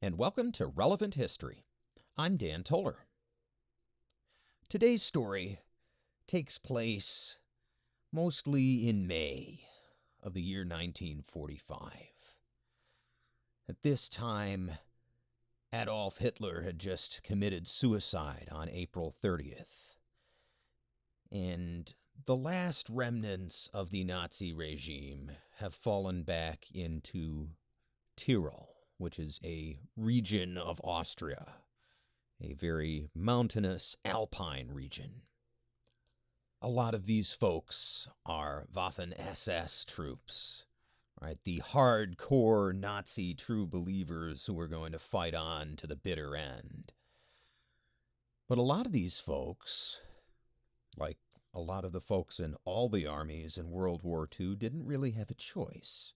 and welcome to Relevant History. I'm Dan Toller. Today's story takes place mostly in May of the year 1945. At this time, Adolf Hitler had just committed suicide on April 30th, and the last remnants of the Nazi regime have fallen back into Tyrol, which is a region of Austria, a very mountainous alpine region. A lot of these folks are Waffen-SS troops, right? The hardcore Nazi true believers who are going to fight on to the bitter end. But a lot of these folks, like a lot of the folks in all the armies in World War II, didn't really have a choice.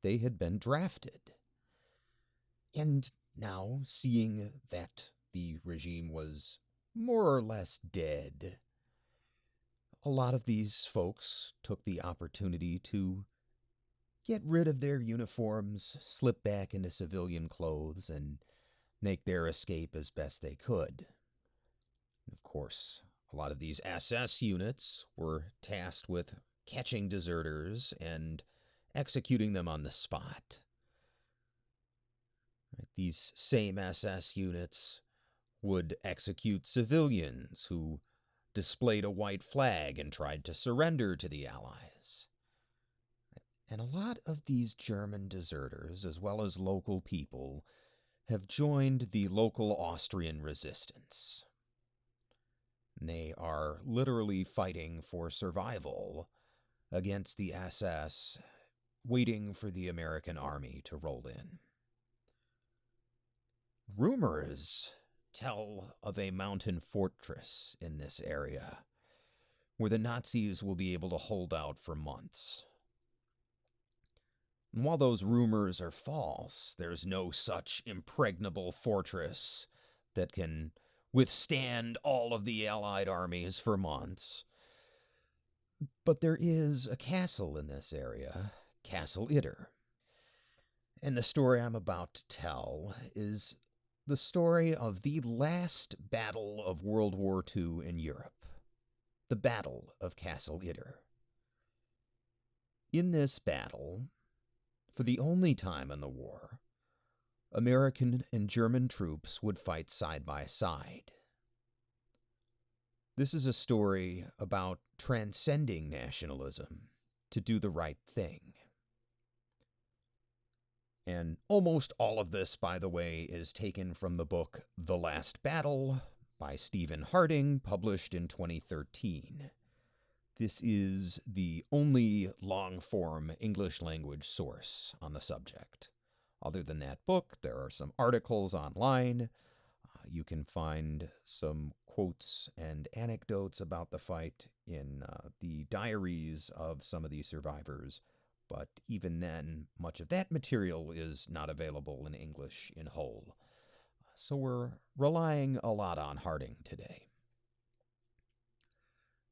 They had been drafted. And now, seeing that the regime was more or less dead, a lot of these folks took the opportunity to get rid of their uniforms, slip back into civilian clothes, and make their escape as best they could. Of course, a lot of these SS units were tasked with catching deserters and executing them on the spot. These same SS units would execute civilians who displayed a white flag and tried to surrender to the Allies. And a lot of these German deserters, as well as local people, have joined the local Austrian resistance. They are literally fighting for survival against the SS, waiting for the American army to roll in. Rumors tell of a mountain fortress in this area where the Nazis will be able to hold out for months. And while those rumors are false, there's no such impregnable fortress that can withstand all of the Allied armies for months. But there is a castle in this area, Castle Itter. And the story I'm about to tell is the story of the last battle of World War II in Europe, the Battle of Castle Itter. In this battle, for the only time in the war, American and German troops would fight side by side. This is a story about transcending nationalism to do the right thing. And almost all of this, by the way, is taken from the book The Last Battle by Stephen Harding, published in 2013. This is the only long-form English-language source on the subject. Other than that book, there are some articles online. You can find some quotes and anecdotes about the fight in the diaries of some of these survivors. But even then, much of that material is not available in English in whole. So we're relying a lot on Harding today.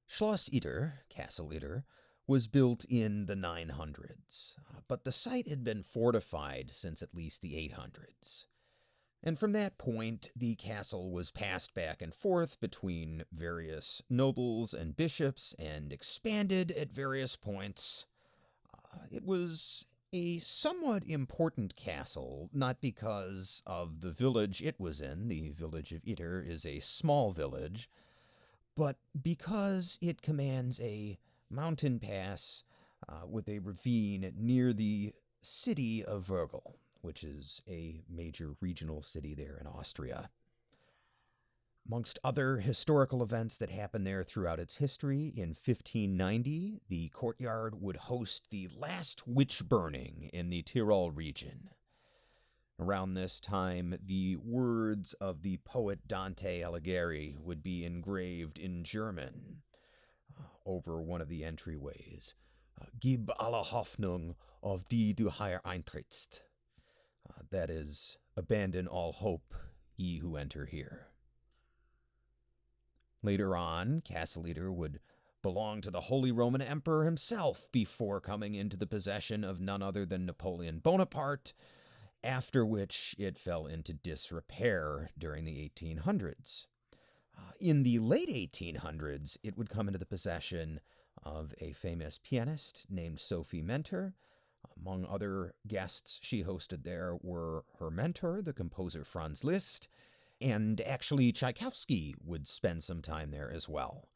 Schloss Itter, Castle Itter, was built in the 900s, but the site had been fortified since at least the 800s. And from that point, the castle was passed back and forth between various nobles and bishops and expanded at various points. It was a somewhat important castle, not because of the village it was in. The village of Itter is a small village, but because it commands a mountain pass with a ravine near the city of Würgl, which is a major regional city there in Austria. Amongst other historical events that happened there throughout its history, in 1590, the courtyard would host the last witch burning in the Tyrol region. Around this time, the words of the poet Dante Alighieri would be engraved in German over one of the entryways. Gib alle Hoffnung auf die du hier eintrittst. That is, abandon all hope, ye who enter here. Later on, Castle Itter would belong to the Holy Roman Emperor himself before coming into the possession of none other than Napoleon Bonaparte, after which it fell into disrepair during the 1800s. In the late 1800s, it would come into the possession of a famous pianist named Sophie Mentor. Among other guests she hosted there were her mentor, the composer Franz Liszt, and actually Tchaikovsky would spend some time there as well.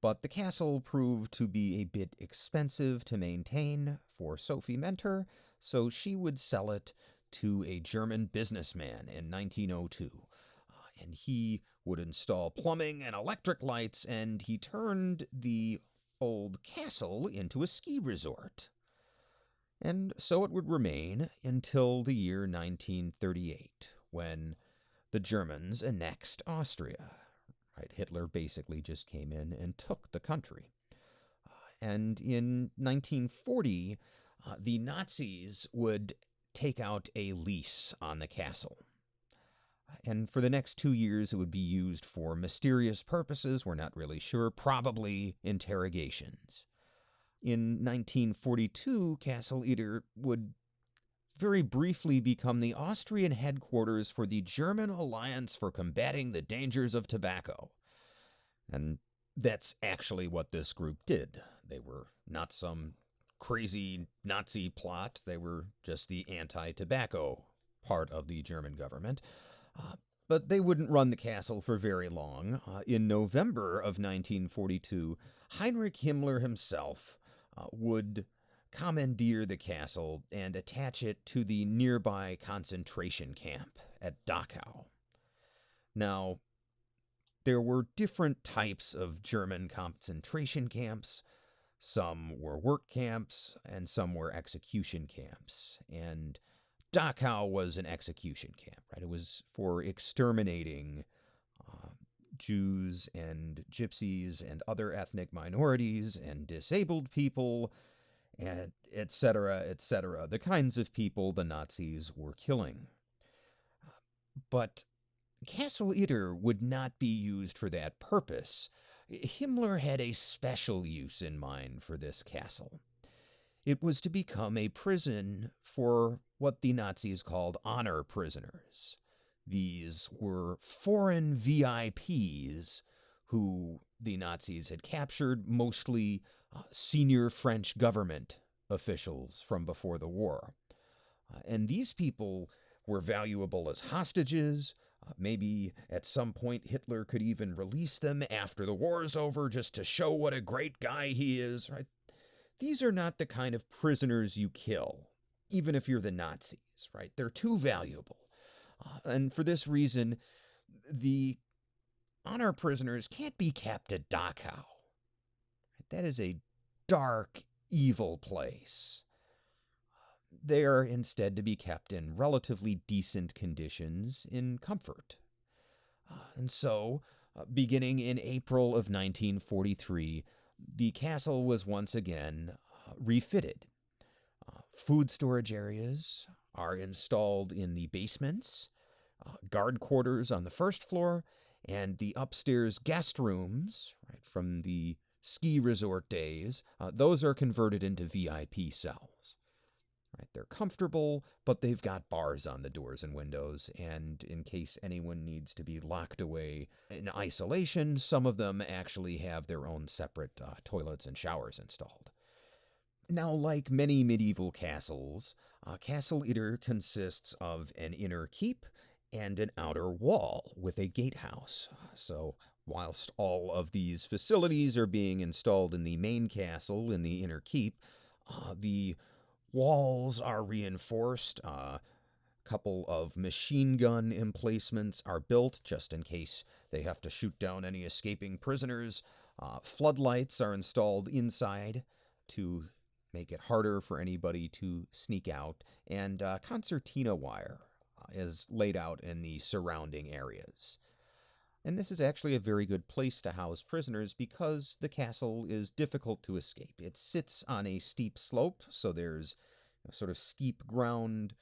But the castle proved to be a bit expensive to maintain for Sophie Mentor, so she would sell it to a German businessman in 1902. And he would install plumbing and electric lights, and he turned the old castle into a ski resort. And so it would remain until the year 1938, when the Germans annexed Austria. Right, Hitler basically just came in and took the country. And in 1940, the Nazis would take out a lease on the castle. And for the next 2 years, it would be used for mysterious purposes. We're not really sure. Probably interrogations. In 1942, Castle Itter would very briefly become the Austrian headquarters for the German Alliance for Combating the Dangers of Tobacco. And that's actually what this group did. They were not some crazy Nazi plot. They were just the anti-tobacco part of the German government. But they wouldn't run the castle for very long. In November of 1942, Heinrich Himmler himself would commandeer the castle and attach it to the nearby concentration camp at Dachau. Now, there were different types of German concentration camps. Some were work camps and some were execution camps. And Dachau was an execution camp, right? It was for exterminating Jews and Gypsies and other ethnic minorities and disabled people, and et cetera, the kinds of people the Nazis were killing. But Castle Itter would not be used for that purpose. Himmler had a special use in mind for this castle. It was to become a prison for what the Nazis called honor prisoners. These were foreign VIPs who the Nazis had captured, mostly senior French government officials from before the war. And these people were valuable as hostages. Maybe at some point Hitler could even release them after the war is over just to show what a great guy he is, right? These are not the kind of prisoners you kill, even if you're the Nazis, right? They're too valuable. And for this reason, the honor prisoners can't be kept at Dachau. That is a dark, evil place. They are instead to be kept in relatively decent conditions in comfort. And so, beginning in April of 1943, the castle was once again refitted. Food storage areas are installed in the basements, guard quarters on the first floor, and the upstairs guest rooms, right, from the ski resort days, those are converted into VIP cells. Right, they're comfortable, but they've got bars on the doors and windows, and in case anyone needs to be locked away in isolation, some of them actually have their own separate toilets and showers installed. Now, like many medieval castles, Castle Itter consists of an inner keep and an outer wall with a gatehouse. So, whilst all of these facilities are being installed in the main castle in the inner keep, the walls are reinforced. A couple of machine gun emplacements are built just in case they have to shoot down any escaping prisoners. Floodlights are installed inside to make it harder for anybody to sneak out. And concertina wire is laid out in the surrounding areas. And this is actually a very good place to house prisoners because the castle is difficult to escape. It sits on a steep slope, so there's a sort of steep ground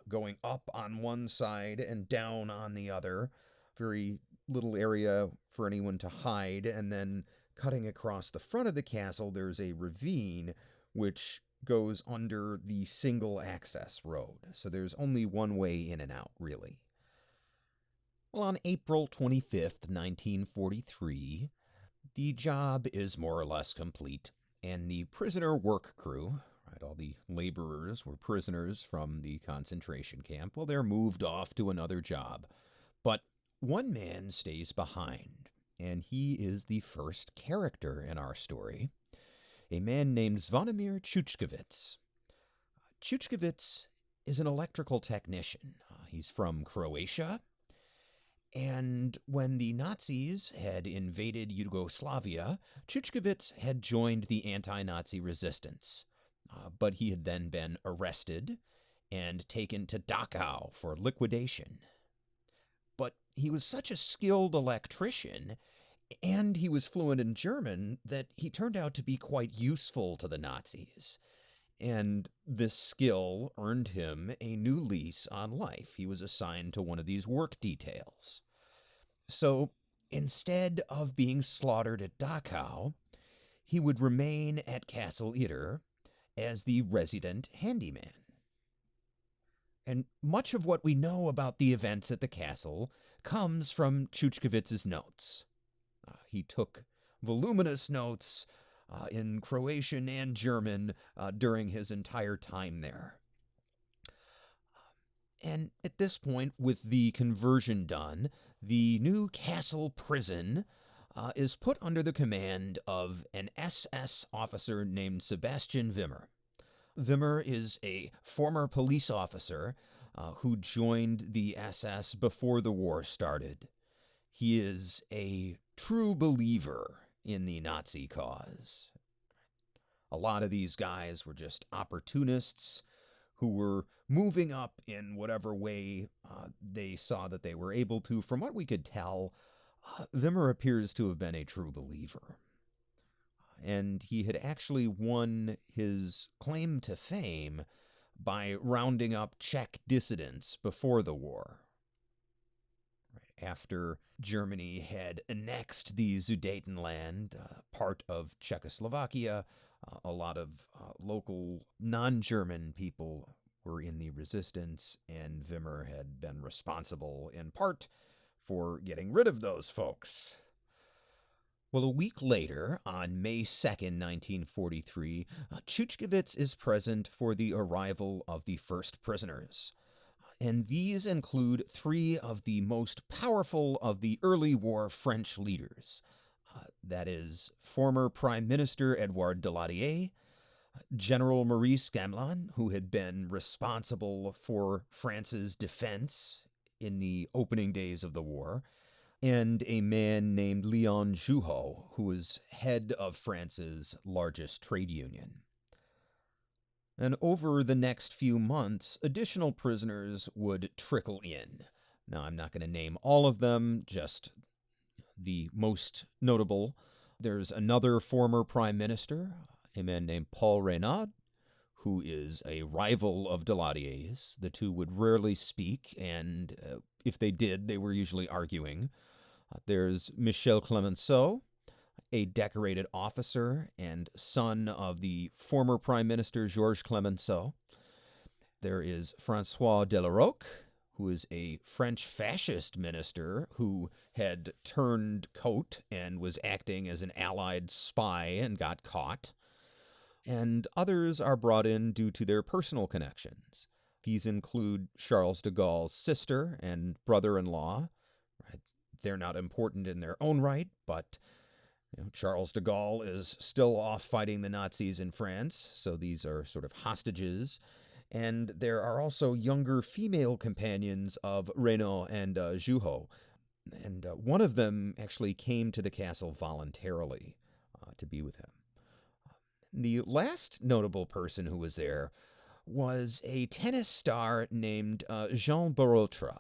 going up on one side and down on the other. Very little area for anyone to hide. And then cutting across the front of the castle, there's a ravine which goes under the single access road, so there's only one way in and out, really. Well, on April 25th, 1943, the job is more or less complete, and the prisoner work crew, right, all the laborers were prisoners from the concentration camp, well, they're moved off to another job. But one man stays behind, and he is the first character in our story, a man named Zvonimir Chuchkevitz. Chuchkevitz is an electrical technician. He's from Croatia, and when the Nazis had invaded Yugoslavia, Chuchkevitz had joined the anti-Nazi resistance, but he had then been arrested and taken to Dachau for liquidation. But he was such a skilled electrician, and he was fluent in German, that he turned out to be quite useful to the Nazis. And this skill earned him a new lease on life. He was assigned to one of these work details. So instead of being slaughtered at Dachau, he would remain at Castle Itter as the resident handyman. And much of what we know about the events at the castle comes from Chuchkevitz's notes. He took voluminous notes in Croatian and German during his entire time there. And at this point, with the conversion done, the new castle prison is put under the command of an SS officer named Sebastian Wimmer. Wimmer is a former police officer who joined the SS before the war started. He is a true believer in the Nazi cause. A lot of these guys were just opportunists who were moving up in whatever way they saw that they were able to. From what we could tell, Wimmer appears to have been a true believer. And he had actually won his claim to fame by rounding up Czech dissidents before the war. After Germany had annexed the Sudetenland, part of Czechoslovakia, a lot of local non-German people were in the resistance, and Wimmer had been responsible in part for getting rid of those folks. Well, a week later, on May 2nd, 1943, Chuchkevitz is present for the arrival of the first prisoners. And these include three of the most powerful of the early war French leaders. That is, former Prime Minister Edouard Daladier, General Maurice Gamelin, who had been responsible for France's defense in the opening days of the war, and a man named Léon Jouhaux, who was head of France's largest trade union. And over the next few months, additional prisoners would trickle in. Now, I'm not going to name all of them, just the most notable. There's another former prime minister, a man named Paul Reynaud, who is a rival of Daladier's. The two would rarely speak, and if they did, they were usually arguing. There's Michel Clemenceau, a decorated officer and son of the former Prime Minister Georges Clemenceau. There is François Delaroque, who is a French fascist minister who had turned coat and was acting as an Allied spy and got caught. And others are brought in due to their personal connections. These include Charles de Gaulle's sister and brother-in-law. Right? They're not important in their own right, but Charles de Gaulle is still off fighting the Nazis in France, so these are sort of hostages. And there are also younger female companions of Reynaud and Jouhaux. And one of them actually came to the castle voluntarily to be with him. The last notable person who was there was a tennis star named Jean Barotra.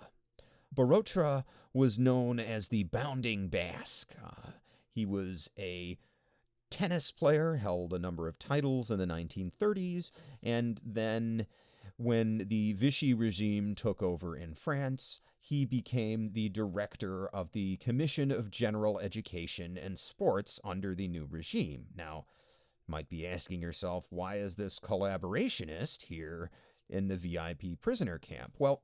Barotra was known as the Bounding Basque. He was a tennis player, held a number of titles in the 1930s, and then when the Vichy regime took over in France, he became the director of the Commission of General Education and Sports under the new regime. Now, Might be asking yourself, why is this collaborationist here in the VIP prisoner camp? Well,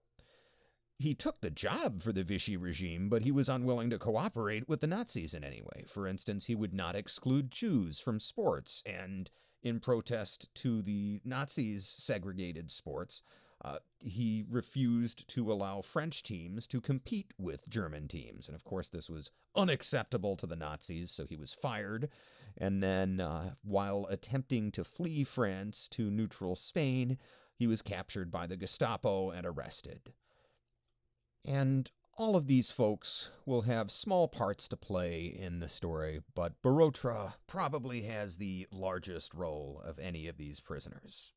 he took the job for the Vichy regime, but he was unwilling to cooperate with the Nazis in any way. For instance, he would not exclude Jews from sports, and in protest to the Nazis' segregated sports, he refused to allow French teams to compete with German teams. And of course, this was unacceptable to the Nazis, so he was fired. And then, while attempting to flee France to neutral Spain, he was captured by the Gestapo and arrested. And all of these folks will have small parts to play in the story, but Barotra probably has the largest role of any of these prisoners.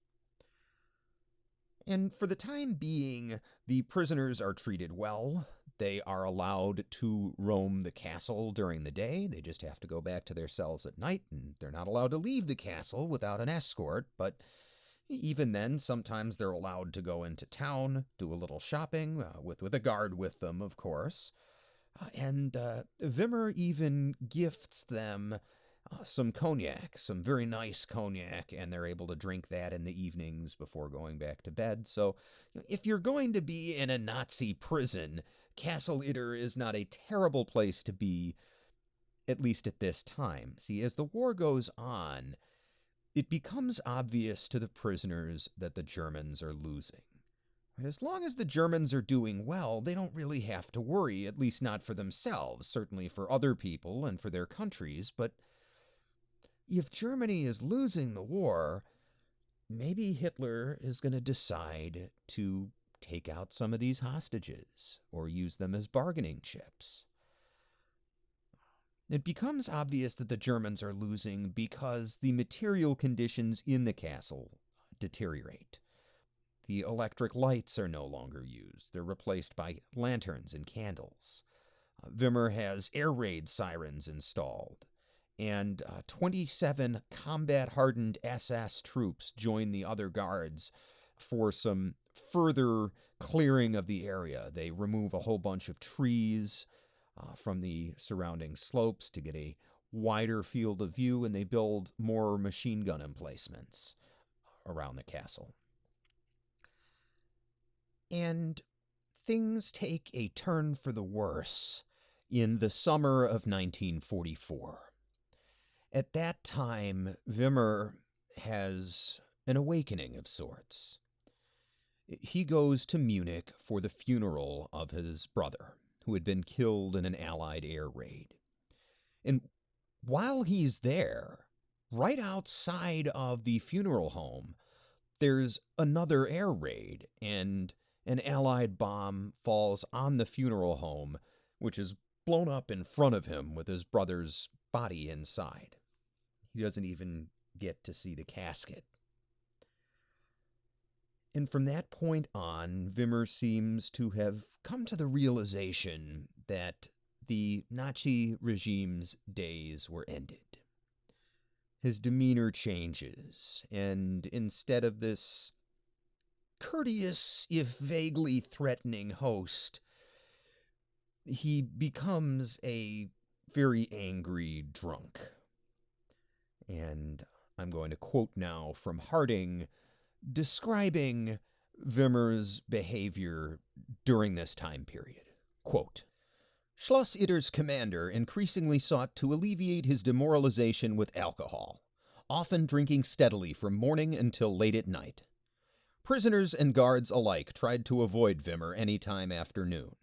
And for the time being, the prisoners are treated well. They are allowed to roam the castle during the day. They just have to go back to their cells at night, and they're not allowed to leave the castle without an escort, but even then, sometimes they're allowed to go into town, do a little shopping, with a guard with them, of course. And Wimmer even gifts them some cognac, some very nice cognac, and they're able to drink that in the evenings before going back to bed. So if you're going to be in a Nazi prison, Castle Itter is not a terrible place to be, at least at this time. See, as the war goes on, it becomes obvious to the prisoners that the Germans are losing. And as long as the Germans are doing well, they don't really have to worry, at least not for themselves, certainly for other people and for their countries. But if Germany is losing the war, maybe Hitler is going to decide to take out some of these hostages or use them as bargaining chips. It becomes obvious that the Germans are losing because the material conditions in the castle deteriorate. The electric lights are no longer used. They're replaced by lanterns and candles. Wimmer has air raid sirens installed, and 27 combat-hardened SS troops join the other guards for some further clearing of the area. They remove a whole bunch of trees from the surrounding slopes to get a wider field of view, and they build more machine gun emplacements around the castle. And things take a turn for the worse in the summer of 1944. At that time, Wimmer has an awakening of sorts. He goes to Munich for the funeral of his brother, who had been killed in an Allied air raid. And while he's there, right outside of the funeral home, there's another air raid, and an Allied bomb falls on the funeral home, which is blown up in front of him with his brother's body inside. He doesn't even get to see the casket. And from that point on, Wimmer seems to have come to the realization that the Nazi regime's days were ended. His demeanor changes, and instead of this courteous, if vaguely threatening host, he becomes a very angry drunk. And I'm going to quote now from Harding, describing Wimmer's behavior during this time period. Quote, Schloss Itter's commander increasingly sought to alleviate his demoralization with alcohol, often drinking steadily from morning until late at night. Prisoners and guards alike tried to avoid Wimmer any time after noon.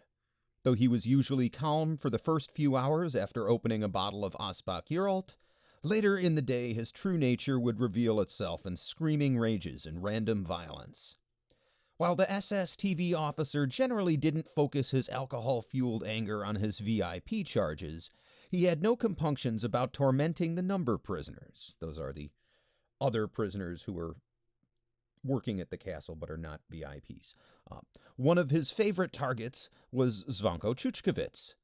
Though he was usually calm for the first few hours after opening a bottle of Asbach Uralt, later in the day his true nature would reveal itself in screaming rages and random violence. While the SS TV officer generally didn't focus his alcohol-fueled anger on his VIP charges, he had no compunctions about tormenting the number prisoners. Those are the other prisoners who were working at the castle but are not VIPs. One of his favorite targets was Zvanko Chuchkovitz.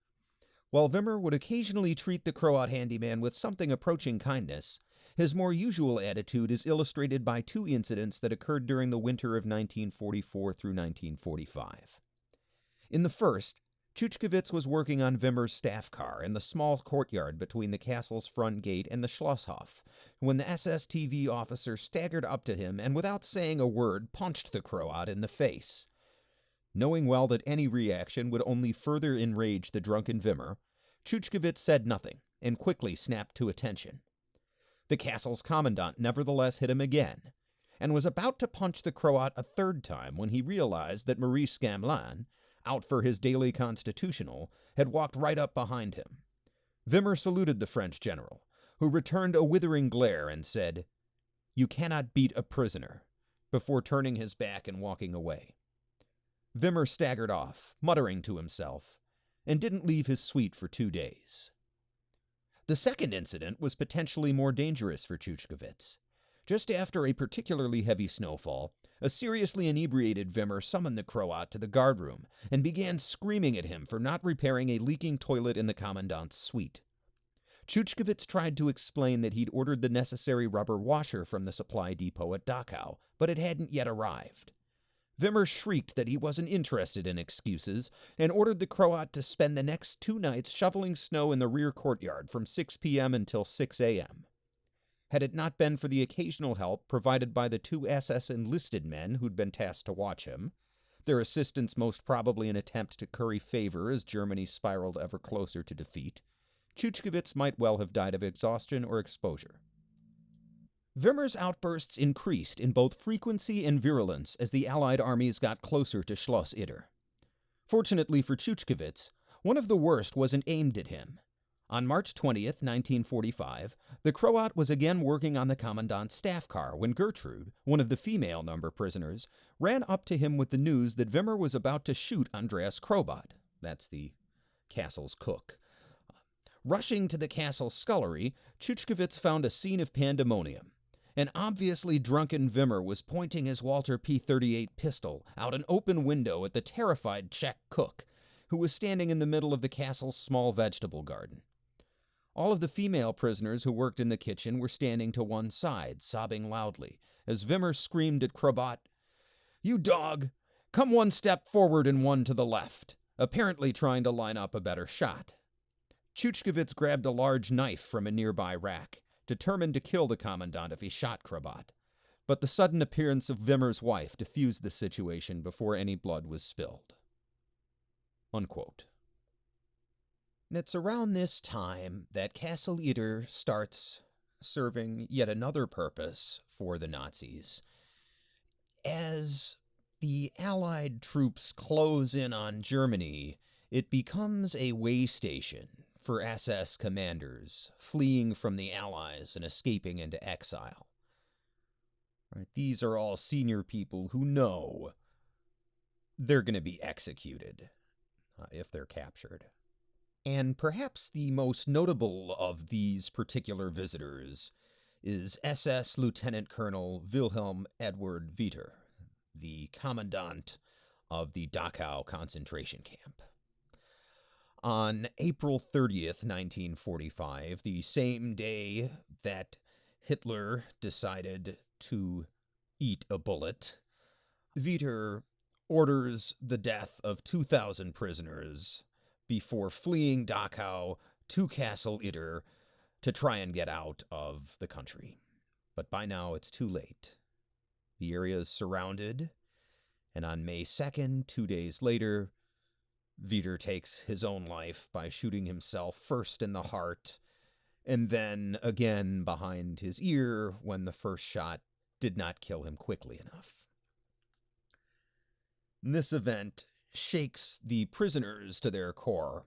While Wimmer would occasionally treat the Croat handyman with something approaching kindness, his more usual attitude is illustrated by two incidents that occurred during the winter of 1944 through 1945. In the first, Tschutschkewitz was working on Wimmer's staff car in the small courtyard between the castle's front gate and the Schlosshof when the SSTV officer staggered up to him and, without saying a word, punched the Croat in the face. Knowing well that any reaction would only further enrage the drunken Wimmer, Tschutschkewitz said nothing and quickly snapped to attention. The castle's commandant nevertheless hit him again, and was about to punch the Croat a third time when he realized that Maurice Gamelin, out for his daily constitutional, had walked right up behind him. Wimmer saluted the French general, who returned a withering glare and said, "You cannot beat a prisoner," before turning his back and walking away. Wimmer staggered off, muttering to himself, and didn't leave his suite for 2 days. The second incident was potentially more dangerous for Tschutschkewitz. Just after a particularly heavy snowfall, a seriously inebriated Wimmer summoned the Croat to the guardroom and began screaming at him for not repairing a leaking toilet in the commandant's suite. Tschutschkewitz tried to explain that he'd ordered the necessary rubber washer from the supply depot at Dachau, but it hadn't yet arrived. Wimmer shrieked that he wasn't interested in excuses and ordered the Croat to spend the next 2 nights shoveling snow in the rear courtyard from 6 p.m. until 6 a.m. Had it not been for the occasional help provided by the 2 SS enlisted men who'd been tasked to watch him, their assistance most probably an attempt to curry favor as Germany spiraled ever closer to defeat, Tschutschkewitz might well have died of exhaustion or exposure. Wimmer's outbursts increased in both frequency and virulence as the Allied armies got closer to Schloss Itter. Fortunately for Tschutschkewitz, one of the worst wasn't aimed at him. On March 20th, 1945, the Croat was again working on the commandant's staff car when Gertrude, one of the female number prisoners, ran up to him with the news that Wimmer was about to shoot Andreas Krobat, that's the castle's cook. Rushing to the castle scullery, Tschutschkewitz found a scene of pandemonium. An obviously drunken Wimmer was pointing his Walter P38 pistol out an open window at the terrified Czech cook, who was standing in the middle of the castle's small vegetable garden. All of the female prisoners who worked in the kitchen were standing to one side, sobbing loudly, as Wimmer screamed at Krobat, "You dog! Come 1 step forward and 1 to the left," apparently trying to line up a better shot. Tschutschkewitz grabbed a large knife from a nearby rack, determined to kill the commandant if he shot Krobat, but the sudden appearance of Wimmer's wife diffused the situation before any blood was spilled. Unquote. And it's around this time that Castle Itter starts serving yet another purpose for the Nazis. As the Allied troops close in on Germany, it becomes a way station for SS commanders fleeing from the Allies and escaping into exile. Right? These are all senior people who know they're going to be executed if they're captured. And perhaps the most notable of these particular visitors is SS Lieutenant Colonel Wilhelm Edward Itter, the commandant of the Dachau concentration camp. On April 30th, 1945, the same day that Hitler decided to eat a bullet, Itter orders the death of 2,000 prisoners before fleeing Dachau to Castle Itter to try and get out of the country. But by now it's too late. The area is surrounded, and on May 2nd, 2 days later, Itter takes his own life by shooting himself first in the heart and then again behind his ear when the first shot did not kill him quickly enough. This event shakes the prisoners to their core.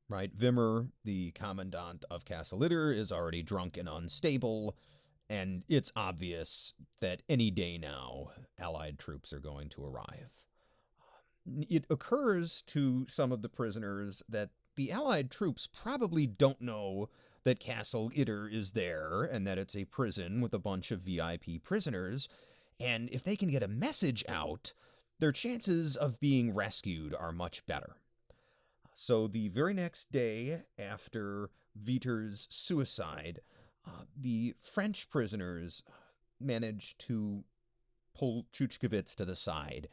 Right, Wimmer, the commandant of Castle Itter, is already drunk and unstable, and it's obvious that any day now, Allied troops are going to arrive. It occurs to some of the prisoners that the Allied troops probably don't know that Castle Itter is there and that it's a prison with a bunch of VIP prisoners, and if they can get a message out, their chances of being rescued are much better. So the very next day after Itter's suicide, the French prisoners managed to pull Tschutschkewitz to the side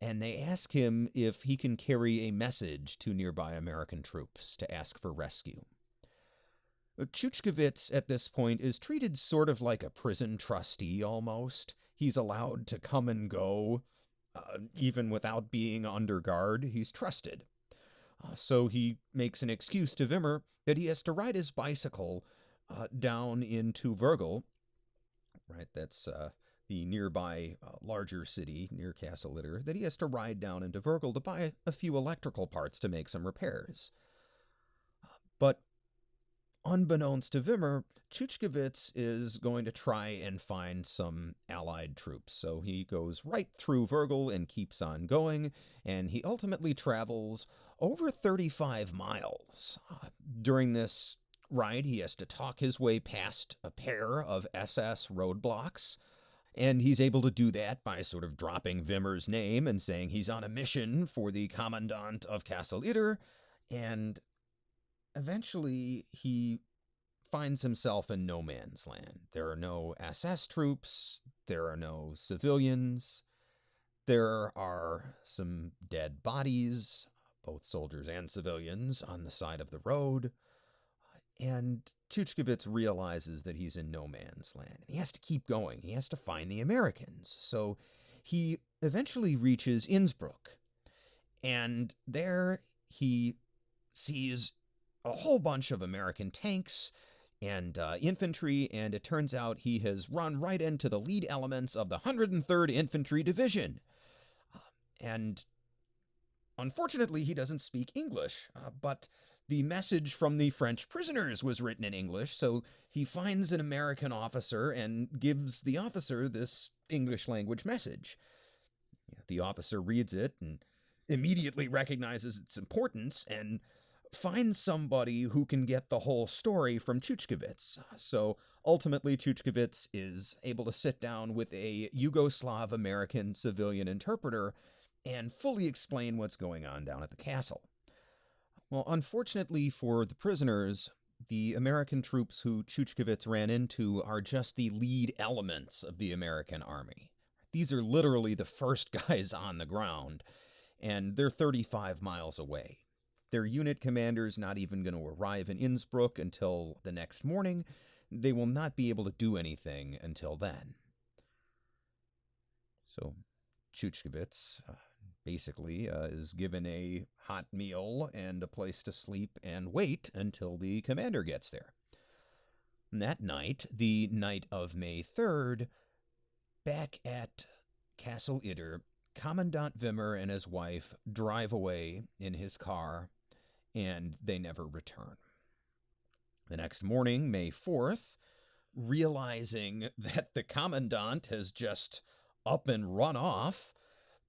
and they ask him if he can carry a message to nearby American troops to ask for rescue. Chuchkevitz at this point is treated sort of like a prison trustee almost. He's allowed to come and go, even without being under guard. He's trusted. So he makes an excuse to Wimmer that he has to ride his bicycle down into Virgil. Right, that's the nearby larger city near Castle Itter, that he has to ride down into Virgil to buy a few electrical parts to make some repairs. But unbeknownst to Wimmer, Chuchkevitz is going to try and find some Allied troops. So he goes right through Virgil and keeps on going, and he ultimately travels over 35 miles. During this ride, he has to talk his way past a pair of SS roadblocks, and he's able to do that by sort of dropping Wimmer's name and saying he's on a mission for the Commandant of Castle Itter, and eventually he finds himself in no man's land. There are no SS troops, there are no civilians, there are some dead bodies, both soldiers and civilians, on the side of the road. And Chuchkevitz realizes that he's in no man's land. He has to keep going. He has to find the Americans. So he eventually reaches Innsbruck. And there he sees a whole bunch of American tanks and infantry, and it turns out he has run right into the lead elements of the 103rd Infantry Division. And unfortunately, he doesn't speak English, but the message from the French prisoners was written in English, so he finds an American officer and gives the officer this English language message. The officer reads it and immediately recognizes its importance and finds somebody who can get the whole story from Chuchkevitz. So ultimately, Chuchkevitz is able to sit down with a Yugoslav American civilian interpreter and fully explain what's going on down at the castle. Well, unfortunately for the prisoners, the American troops who Chuchkevitz ran into are just the lead elements of the American army. These are literally the first guys on the ground, and they're 35 miles away. Their unit commander's not even going to arrive in Innsbruck until the next morning. They will not be able to do anything until then. So Chuchkevitz basically is given a hot meal and a place to sleep and wait until the commander gets there. And that night, the night of May 3rd, back at Castle Itter, Commandant Wimmer and his wife drive away in his car, and they never return. The next morning, May 4th, realizing that the Commandant has just up and run off,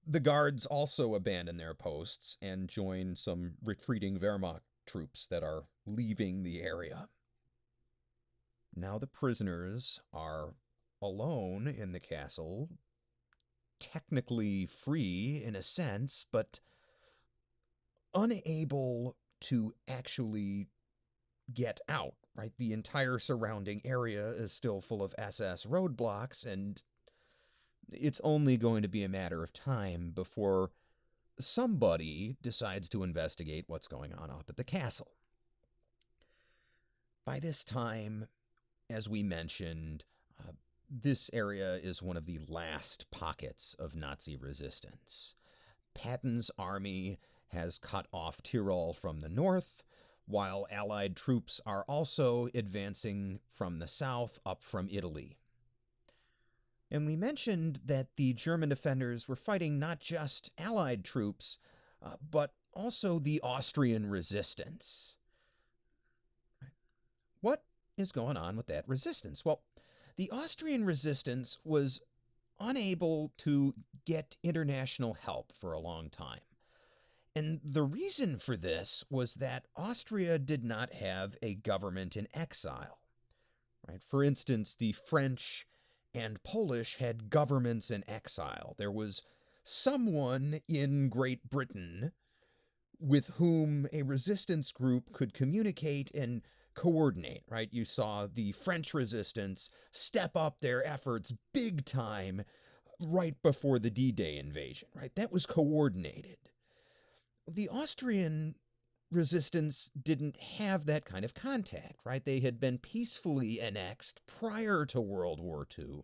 the guards also abandon their posts and join some retreating Wehrmacht troops that are leaving the area. Now the prisoners are alone in the castle, technically free in a sense, but unable to actually get out, right? The entire surrounding area is still full of SS roadblocks, and it's only going to be a matter of time before somebody decides to investigate what's going on up at the castle. By this time, as we mentioned, this area is one of the last pockets of Nazi resistance. Patton's army has cut off Tyrol from the north, while Allied troops are also advancing from the south up from Italy. And we mentioned that the German defenders were fighting not just Allied troops, but also the Austrian resistance. What is going on with that resistance? Well, the Austrian resistance was unable to get international help for a long time. And the reason for this was that Austria did not have a government in exile. Right? For instance, the French and Polish had governments in exile. There was someone in Great Britain with whom a resistance group could communicate and coordinate, right? You saw the French resistance step up their efforts big time right before the D-Day invasion, right? That was coordinated. The Austrian resistance didn't have that kind of contact, right? They had been peacefully annexed prior to World War II,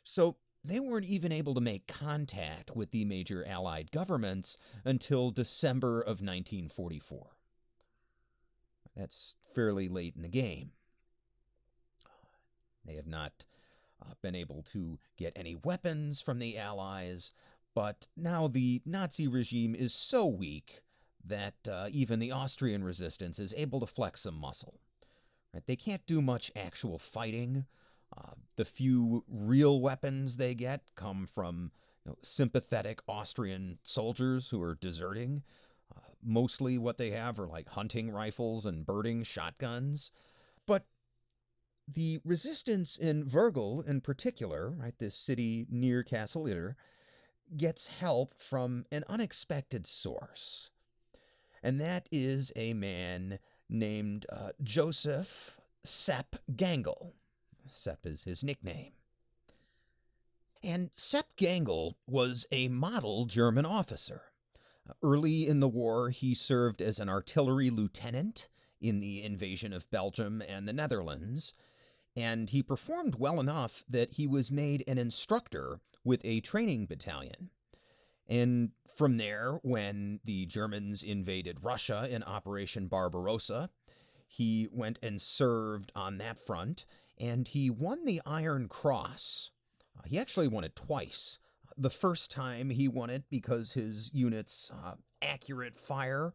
so they weren't even able to make contact with the major Allied governments until December of 1944. That's fairly late in the game. They have not been able to get any weapons from the Allies, but now the Nazi regime is so weak that even the Austrian resistance is able to flex some muscle. Right? They can't do much actual fighting. The few real weapons they get come from sympathetic Austrian soldiers who are deserting. Mostly what they have are like hunting rifles and birding shotguns. But the resistance in Virgil in particular, right, this city near Castle Itter, gets help from an unexpected source. And that is a man named Joseph Sepp Gangl. Sepp is his nickname. And Sepp Gangl was a model German officer. Early in the war, he served as an artillery lieutenant in the invasion of Belgium and the Netherlands, and he performed well enough that he was made an instructor with a training battalion. And from there, when the Germans invaded Russia in Operation Barbarossa, he went and served on that front, and he won the Iron Cross. He actually won it twice. The first time he won it because his unit's accurate fire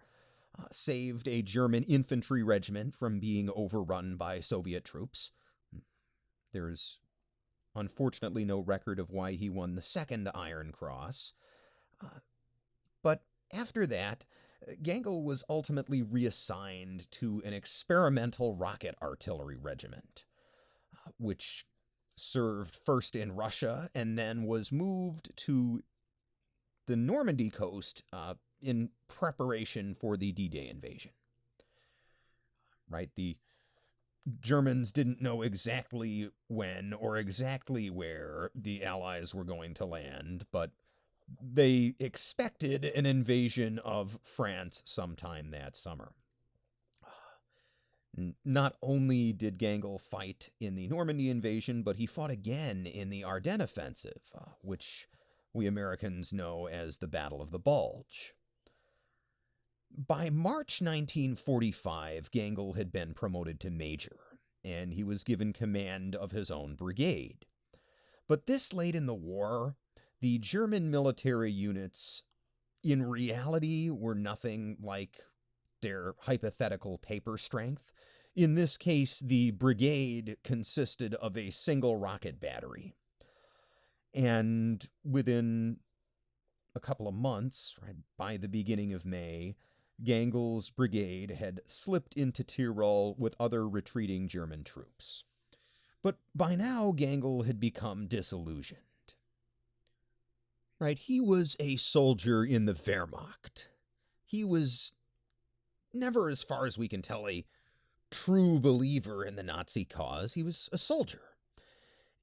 saved a German infantry regiment from being overrun by Soviet troops. There's unfortunately no record of why he won the second Iron Cross. But after that, Gangl was ultimately reassigned to an experimental rocket artillery regiment, which served first in Russia and then was moved to the Normandy coast in preparation for the D-Day invasion. Right? The Germans didn't know exactly when or exactly where the Allies were going to land, but they expected an invasion of France sometime that summer. Not only did Gangl fight in the Normandy invasion, but he fought again in the Ardennes offensive, which we Americans know as the Battle of the Bulge. By March 1945, Gangl had been promoted to major, and he was given command of his own brigade. But this late in the war, the German military units in reality were nothing like their hypothetical paper strength. In this case, the brigade consisted of a single rocket battery. And within a couple of months, right, by the beginning of May, Gangl's brigade had slipped into Tyrol with other retreating German troops. But by now, Gangl had become disillusioned. Right, he was a soldier in the Wehrmacht. He was never, as far as we can tell, a true believer in the Nazi cause. He was a soldier.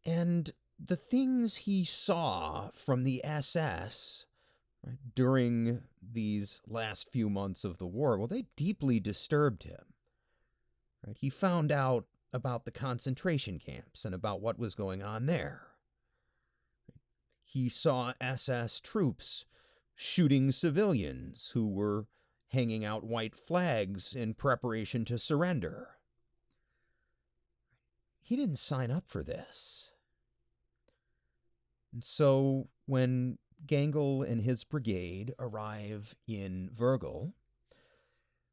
And the things he saw from the SS, right, during these last few months of the war, well, they deeply disturbed him. Right? He found out about the concentration camps and about what was going on there. He saw SS troops shooting civilians who were hanging out white flags in preparation to surrender. He didn't sign up for this. And so when Gangl and his brigade arrive in Virgil,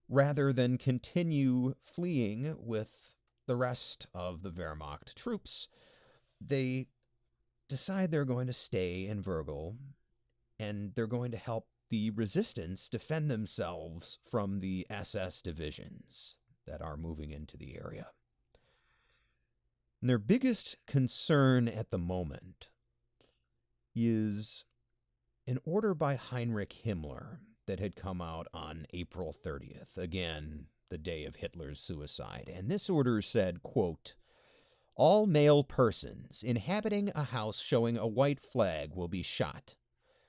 rather than continue fleeing with the rest of the Wehrmacht troops, they decide they're going to stay in Virgil, and they're going to help the resistance defend themselves from the SS divisions that are moving into the area. And their biggest concern at the moment is an order by Heinrich Himmler that had come out on April 30th, again, the day of Hitler's suicide. And this order said, quote, All male persons inhabiting a house showing a white flag will be shot.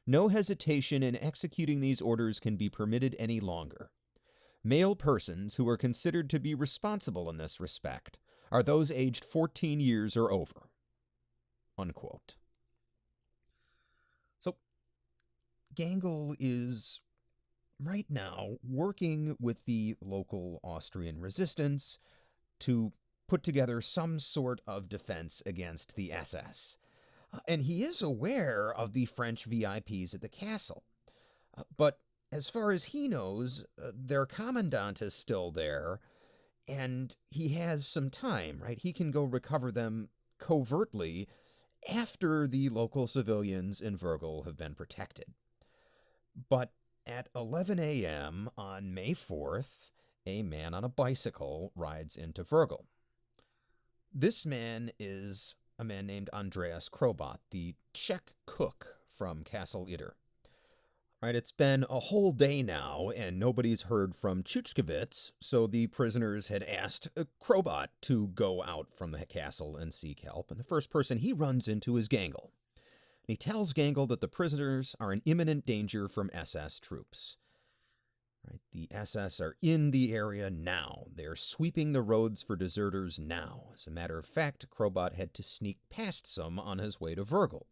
No hesitation in executing these orders can be permitted any longer. Male persons who are considered to be responsible in this respect are those aged 14 years or over." Unquote. So, Gangl is right now working with the local Austrian resistance to put together some sort of defense against the SS. And he is aware of the French VIPs at the castle. But as far as he knows, their commandant is still there, and he has some time, right? He can go recover them covertly after the local civilians in Virgil have been protected. But at 11 a.m. on May 4th, a man on a bicycle rides into Virgil. This man is a man named Andreas Krobot, the Czech cook from Castle Itter. Right, it's been a whole day now, and nobody's heard from Chuchkevitz, so the prisoners had asked Krobot to go out from the castle and seek help, and the first person he runs into is Gangl. He tells Gangl that the prisoners are in imminent danger from SS troops. Right, the SS are in the area now. They're sweeping the roads for deserters now. As a matter of fact, Krobot had to sneak past some on his way to Virgil.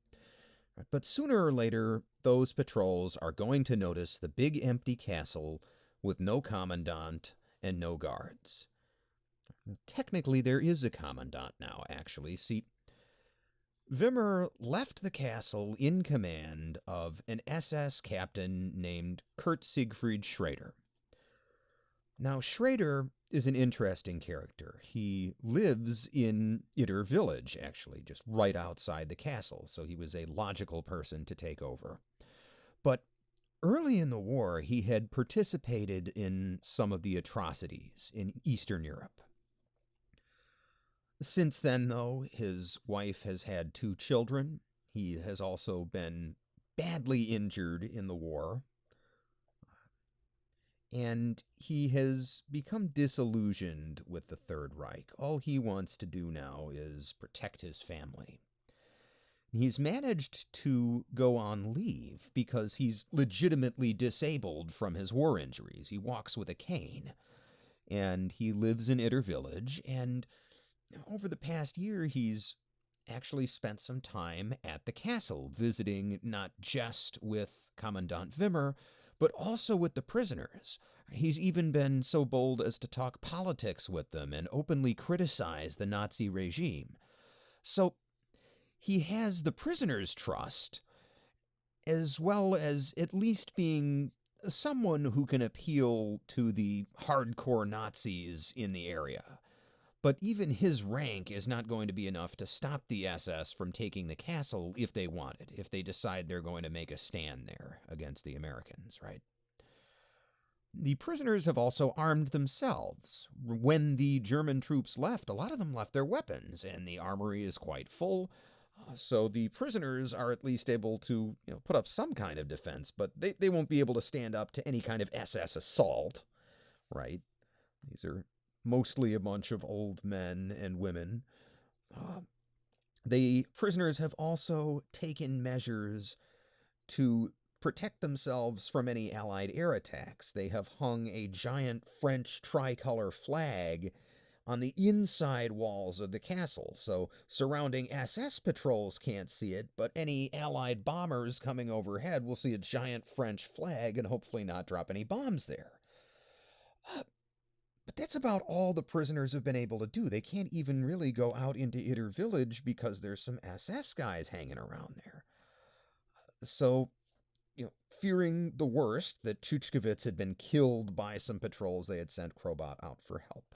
But sooner or later, those patrols are going to notice the big empty castle with no commandant and no guards. Technically, there is a commandant now, actually. See, Wimmer left the castle in command of an SS captain named Kurt Siegfried Schrader. Now, Schrader is an interesting character. He lives in Itter village, actually, just right outside the castle, so he was a logical person to take over. But early in the war, he had participated in some of the atrocities in Eastern Europe. Since then, though, his wife has had 2 children. He has also been badly injured in the war. And he has become disillusioned with the Third Reich. All he wants to do now is protect his family. He's managed to go on leave because he's legitimately disabled from his war injuries. He walks with a cane, and he lives in Itter village, and over the past year, he's actually spent some time at the castle, visiting not just with Commandant Wimmer, but also with the prisoners. He's even been so bold as to talk politics with them and openly criticize the Nazi regime. So he has the prisoners' trust, as well as at least being someone who can appeal to the hardcore Nazis in the area. But even his rank is not going to be enough to stop the SS from taking the castle if they want it, if they decide they're going to make a stand there against the Americans, right? The prisoners have also armed themselves. When the German troops left, a lot of them left their weapons, and the armory is quite full. So the prisoners are at least able to put up some kind of defense, but they won't be able to stand up to any kind of SS assault, right? These are mostly a bunch of old men and women. The prisoners have also taken measures to protect themselves from any Allied air attacks. They have hung a giant French tricolor flag on the inside walls of the castle, so surrounding SS patrols can't see it, but any Allied bombers coming overhead will see a giant French flag and hopefully not drop any bombs there. But that's about all the prisoners have been able to do. They can't even really go out into Itter village because there's some SS guys hanging around there. So, fearing the worst, that Chuchkevitz had been killed by some patrols, they had sent Krobot out for help.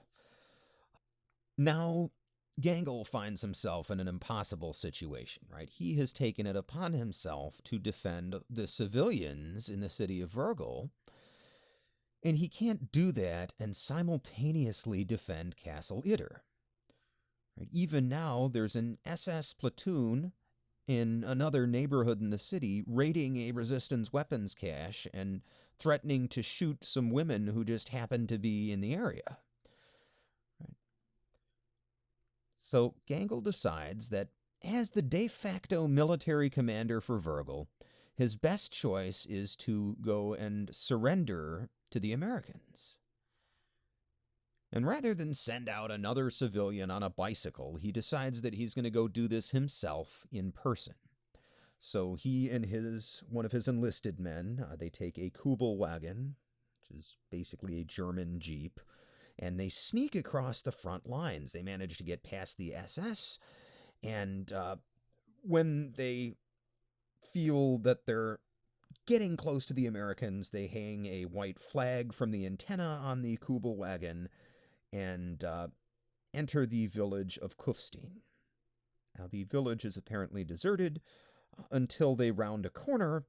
Now, Gangl finds himself in an impossible situation, right? He has taken it upon himself to defend the civilians in the city of Virgil, and he can't do that and simultaneously defend Castle Itter. Right? Even now, there's an SS platoon in another neighborhood in the city raiding a resistance weapons cache and threatening to shoot some women who just happen to be in the area. Right? So Gangl decides that as the de facto military commander for Virgil, his best choice is to go and surrender to the Americans. And rather than send out another civilian on a bicycle, he decides that he's going to go do this himself in person. So he and one of his enlisted men, they take a Kubelwagen, which is basically a German jeep, and they sneak across the front lines. They manage to get past the SS, and when they feel that they're getting close to the Americans, they hang a white flag from the antenna on the Kubelwagen and enter the village of Kufstein. Now, the village is apparently deserted until they round a corner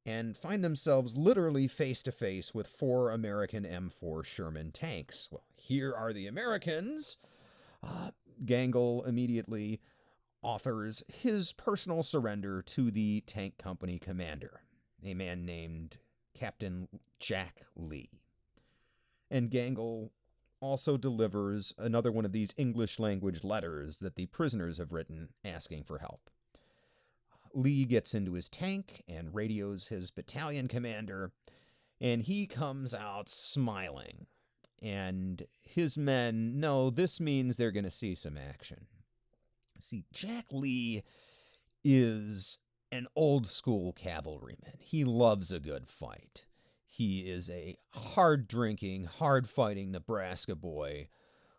and find themselves literally face to face with 4 American M4 Sherman tanks. Well, here are the Americans. Gangl immediately offers his personal surrender to the tank company commander, a man named Captain Jack Lee. And Gangl also delivers another one of these English language letters that the prisoners have written asking for help. Lee gets into his tank and radios his battalion commander, and he comes out smiling. And his men know this means they're going to see some action. See, Jack Lee is an old school cavalryman. He loves a good fight. He is a hard-drinking, hard-fighting Nebraska boy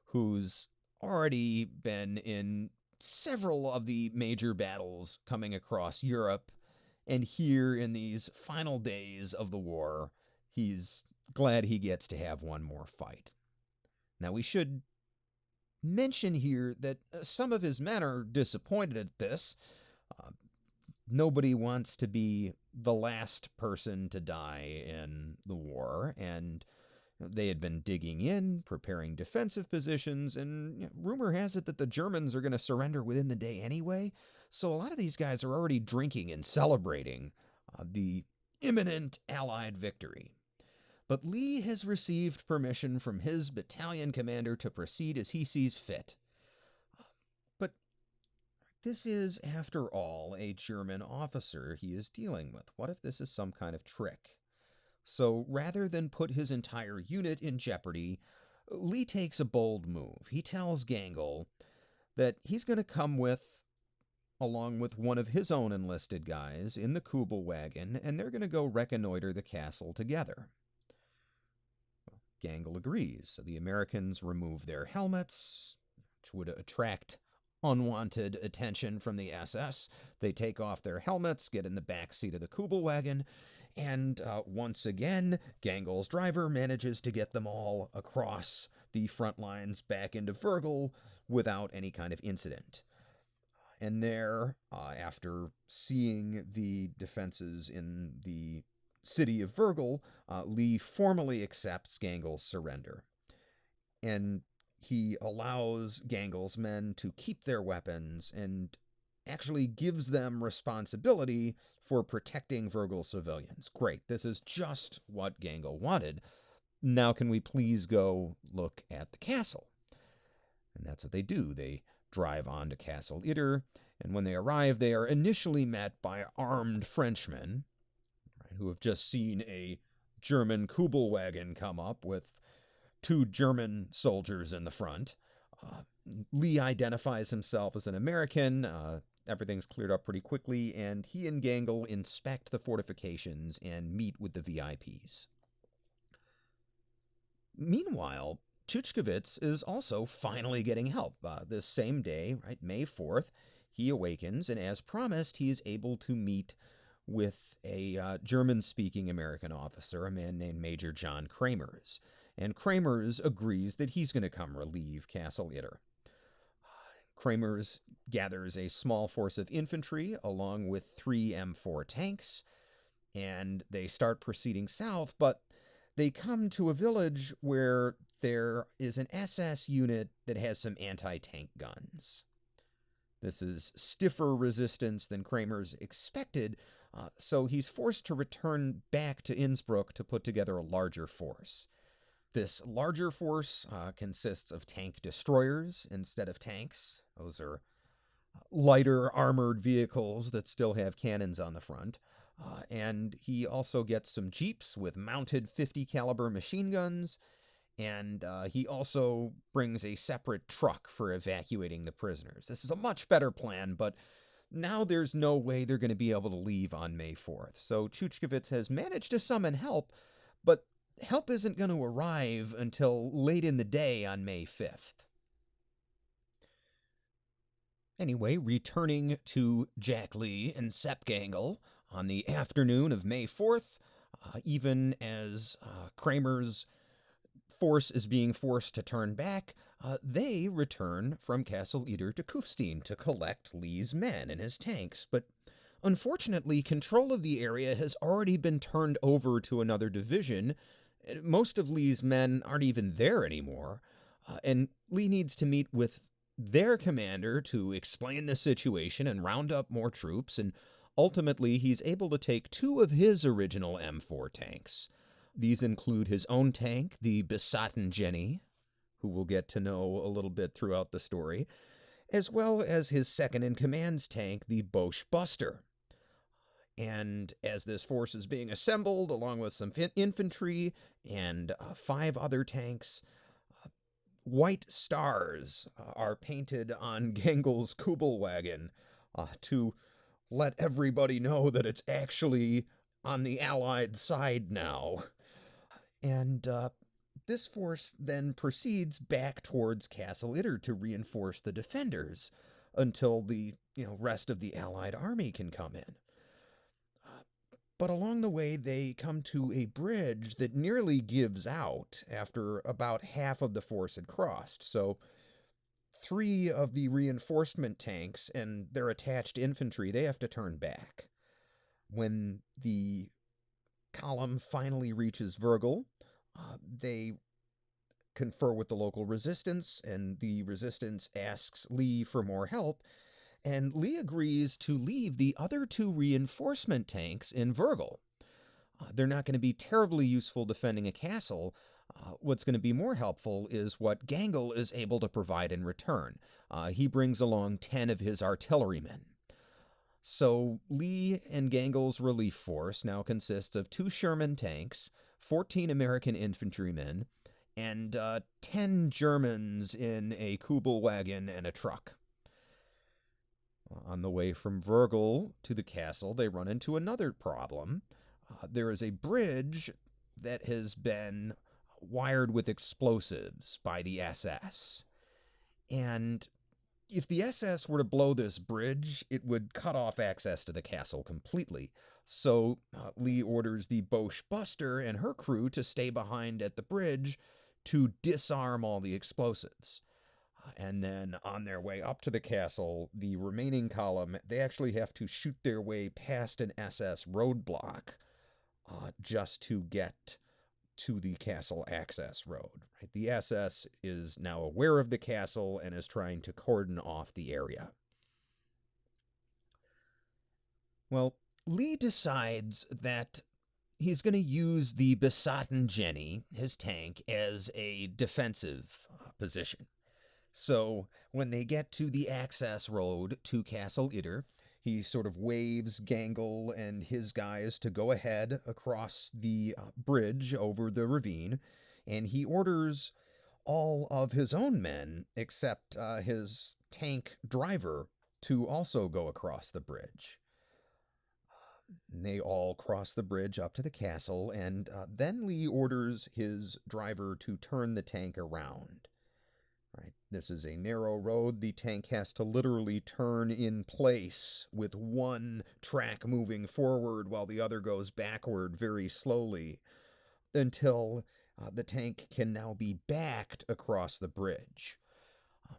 who's already been in several of the major battles coming across Europe, and here in these final days of the war, he's glad he gets to have one more fight. Now, we should mention here that some of his men are disappointed at this. Nobody wants to be the last person to die in the war, and they had been digging in, preparing defensive positions, and rumor has it that the Germans are going to surrender within the day anyway. So a lot of these guys are already drinking and celebrating the imminent Allied victory. But Lee has received permission from his battalion commander to proceed as he sees fit. But this is, after all, a German officer he is dealing with. What if this is some kind of trick? So rather than put his entire unit in jeopardy, Lee takes a bold move. He tells Gangl that he's going to come along with one of his own enlisted guys in the Kubelwagen, and they're going to go reconnoiter the castle together. Gangl agrees, so the Americans remove their helmets, which would attract unwanted attention from the SS. They take off their helmets, get in the back seat of the Kubelwagen, and once again, Gangl's driver manages to get them all across the front lines back into Virgil without any kind of incident. And there, after seeing the defenses in the city of Virgil, Lee formally accepts Gangl's surrender. And he allows Gangl's men to keep their weapons and actually gives them responsibility for protecting Virgil civilians. Great, this is just what Gangl wanted. Now can we please go look at the castle? And that's what they do. They drive on to Castle Itter, and when they arrive, they are initially met by armed Frenchmen, who have just seen a German Kubelwagen come up with 2 German soldiers in the front. Lee identifies himself as an American. Everything's cleared up pretty quickly, and he and Gangl inspect the fortifications and meet with the VIPs. Meanwhile, Chuchkovitz is also finally getting help. This same day, right, May 4th, he awakens, and as promised, he is able to meet with a German-speaking American officer, a man named Major John Kramers. And Kramers agrees that he's going to come relieve Castle Itter. Kramers gathers a small force of infantry along with 3 M4 tanks, and they start proceeding south, but they come to a village where there is an SS unit that has some anti-tank guns. This is stiffer resistance than Kramers expected, so he's forced to return back to Innsbruck to put together a larger force. This larger force consists of tank destroyers instead of tanks. Those are lighter armored vehicles that still have cannons on the front. And he also gets some jeeps with mounted 50 caliber machine guns, and he also brings a separate truck for evacuating the prisoners. This is a much better plan, but now there's no way they're going to be able to leave on May 4th. So Chuchkevitz has managed to summon help, but help isn't going to arrive until late in the day on May 5th. Anyway, returning to Jack Lee and Sepp Gangl on the afternoon of May 4th, even as Kramer's force is being forced to turn back, they return from Castle Itter to Kufstein to collect Lee's men and his tanks. But unfortunately, control of the area has already been turned over to another division. Most of Lee's men aren't even there anymore, and Lee needs to meet with their commander to explain the situation and round up more troops, and ultimately he's able to take 2 of his original M4 tanks. These include his own tank, the Besatten Jenny, who we'll get to know a little bit throughout the story, as well as his second-in-command's tank, the Boche Buster. And as this force is being assembled, along with some infantry and 5 other tanks, white stars are painted on Gangl's Kubelwagen to let everybody know that it's actually on the Allied side now. And this force then proceeds back towards Castle Itter to reinforce the defenders until the rest of the Allied army can come in. But along the way, they come to a bridge that nearly gives out after about half of the force had crossed. So 3 of the reinforcement tanks and their attached infantry, they have to turn back. When the column finally reaches Virgil, they confer with the local resistance, and the resistance asks Lee for more help. And Lee agrees to leave the other 2 reinforcement tanks in Virgil. They're not going to be terribly useful defending a castle. What's going to be more helpful is what Gangl is able to provide in return. He brings along 10 of his artillerymen. So Lee and Gangl's relief force now consists of 2 Sherman tanks, 14 American infantrymen, and 10 Germans in a Kubelwagen and a truck. On the way from Virgil to the castle, they run into another problem. There is a bridge that has been wired with explosives by the SS. And if the SS were to blow this bridge, it would cut off access to the castle completely. So Lee orders the Boche Buster and her crew to stay behind at the bridge to disarm all the explosives. And then on their way up to the castle, the remaining column, they actually have to shoot their way past an SS roadblock just to get to the castle access road. Right? The SS is now aware of the castle and is trying to cordon off the area. Well, Lee decides that he's going to use the Besatten Jenny, his tank, as a defensive position. So when they get to the access road to Castle Itter, he sort of waves Gangl and his guys to go ahead across the bridge over the ravine, and he orders all of his own men, except his tank driver, to also go across the bridge. They all cross the bridge up to the castle, and then Lee orders his driver to turn the tank around. Right. This is a narrow road. The tank has to literally turn in place with one track moving forward while the other goes backward very slowly until the tank can now be backed across the bridge.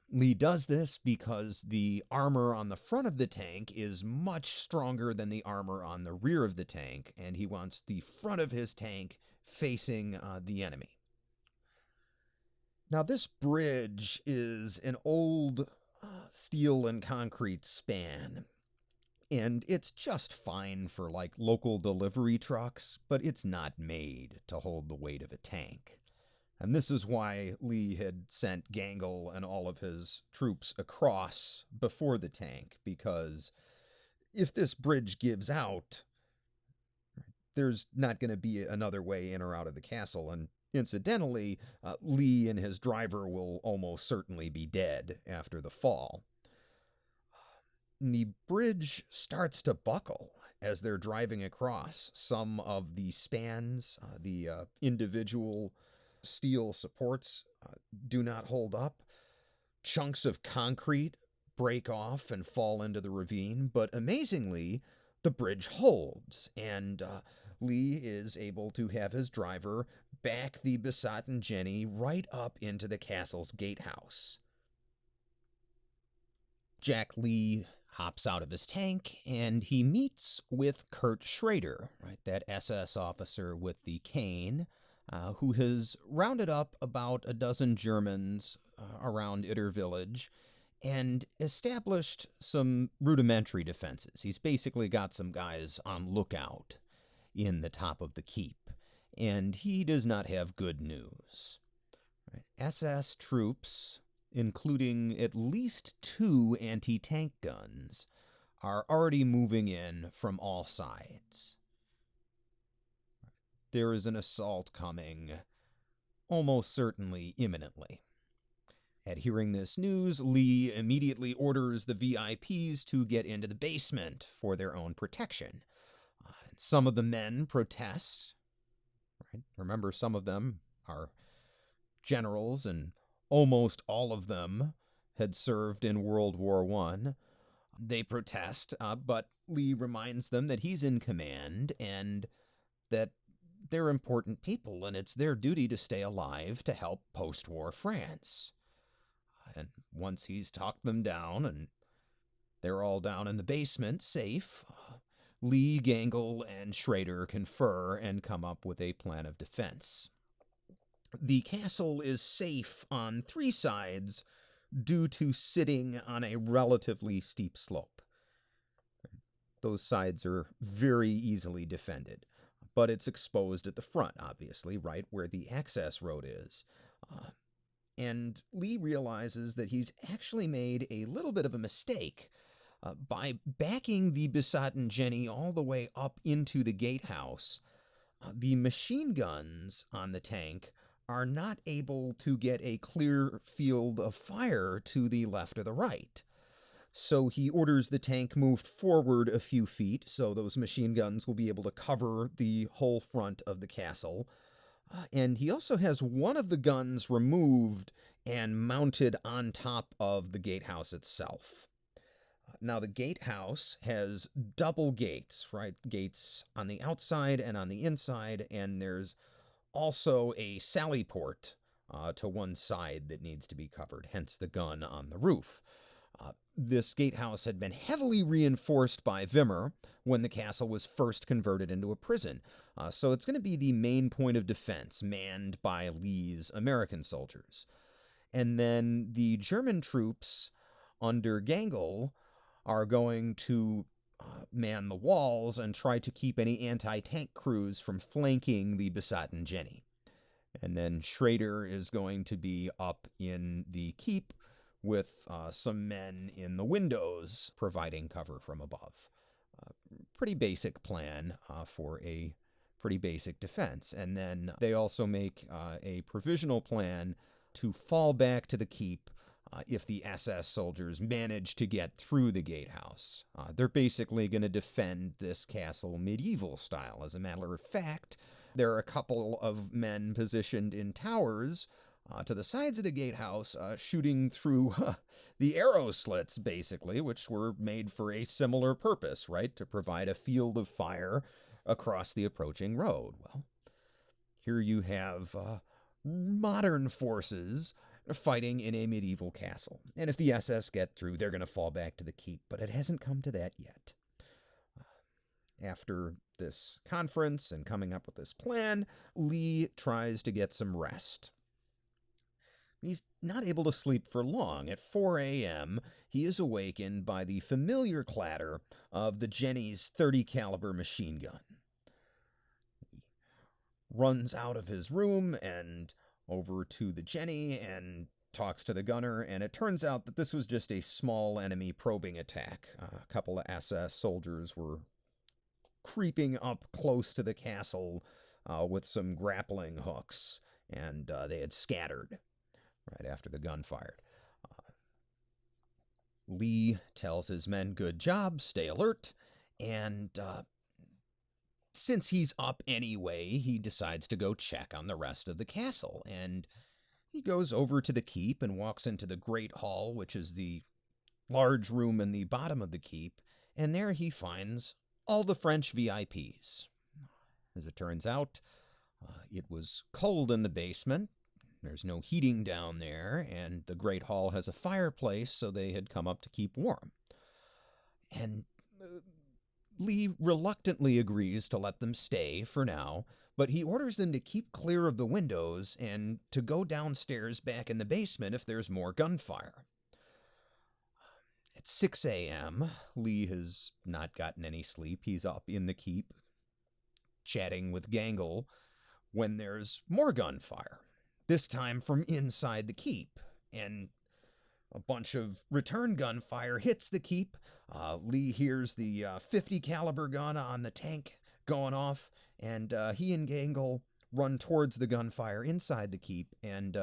Lee does this because the armor on the front of the tank is much stronger than the armor on the rear of the tank, and he wants the front of his tank facing the enemy. Now, this bridge is an old steel and concrete span, and it's just fine for local delivery trucks, but it's not made to hold the weight of a tank. And this is why Lee had sent Gangl and all of his troops across before the tank, because if this bridge gives out, there's not going to be another way in or out of the castle. And incidentally, Lee and his driver will almost certainly be dead after the fall. The bridge starts to buckle as they're driving across. Some of the spans, the individual steel supports, do not hold up. Chunks of concrete break off and fall into the ravine, but amazingly, the bridge holds, and Lee is able to have his driver back the besotten Jenny right up into the castle's gatehouse. Jack Lee hops out of his tank, and he meets with Kurt Schrader, right, that SS officer with the cane, who has rounded up about a dozen Germans around Itter village and established some rudimentary defenses. He's basically got some guys on lookout in the top of the keep, and he does not have good news. Right. SS troops, including at least 2 anti-tank guns, are already moving in from all sides. There is an assault coming, almost certainly imminently. At hearing this news, Lee immediately orders the VIPs to get into the basement for their own protection. Some of the men protest. Right? Remember, some of them are generals, and almost all of them had served in World War I. They protest, but Lee reminds them that he's in command and that they're important people, and it's their duty to stay alive to help post-war France. And once he's talked them down and they're all down in the basement, safe, Lee, Gangl, and Schrader confer and come up with a plan of defense. The castle is safe on 3 sides due to sitting on a relatively steep slope. Those sides are very easily defended, but it's exposed at the front, obviously, right where the access road is. And Lee realizes that he's actually made a little bit of a mistake by backing the besotten Jenny all the way up into the gatehouse. The machine guns on the tank are not able to get a clear field of fire to the left or the right. So he orders the tank moved forward a few feet so those machine guns will be able to cover the whole front of the castle. And he also has one of the guns removed and mounted on top of the gatehouse itself. Now, the gatehouse has double gates, right? Gates on the outside and on the inside, and there's also a sally port to one side that needs to be covered, hence the gun on the roof. This gatehouse had been heavily reinforced by Wimmer when the castle was first converted into a prison. So it's going to be the main point of defense, manned by Lee's American soldiers. And then the German troops under Gangl are going to man the walls and try to keep any anti-tank crews from flanking the besotten Jenny. And then Schrader is going to be up in the keep with some men in the windows providing cover from above. Pretty basic plan for a pretty basic defense. And then they also make a provisional plan to fall back to the keep if the SS soldiers manage to get through the gatehouse. They're basically going to defend this castle medieval style. As a matter of fact, there are a couple of men positioned in towers to the sides of the gatehouse, shooting through the arrow slits, basically, which were made for a similar purpose, right? To provide a field of fire across the approaching road. Well, here you have modern forces fighting in a medieval castle. And if the SS get through, they're going to fall back to the keep, but it hasn't come to that yet. After this conference and coming up with this plan, Lee tries to get some rest. He's not able to sleep for long. At 4 a.m., he is awakened by the familiar clatter of the Jenny's .30 caliber machine gun. He runs out of his room and over to the Jenny and talks to the gunner, and it turns out that this was just a small enemy probing attack. A couple of SS soldiers were creeping up close to the castle with some grappling hooks, and they had scattered right after the gun fired. Lee tells his men, "Good job, stay alert," and since he's up anyway, he decides to go check on the rest of the castle, and he goes over to the keep and walks into the Great Hall, which is the large room in the bottom of the keep, and there he finds all the French VIPs. As it turns out, it was cold in the basement. There's no heating down there, and the Great Hall has a fireplace, so they had come up to keep warm. And Lee reluctantly agrees to let them stay for now, but he orders them to keep clear of the windows and to go downstairs back in the basement if there's more gunfire. At 6 a.m., Lee has not gotten any sleep. He's up in the keep, chatting with Gangl, when there's more gunfire, this time from inside the keep, and a bunch of return gunfire hits the keep. Lee hears the 50 caliber gun on the tank going off, and he and Gangl run towards the gunfire inside the keep, and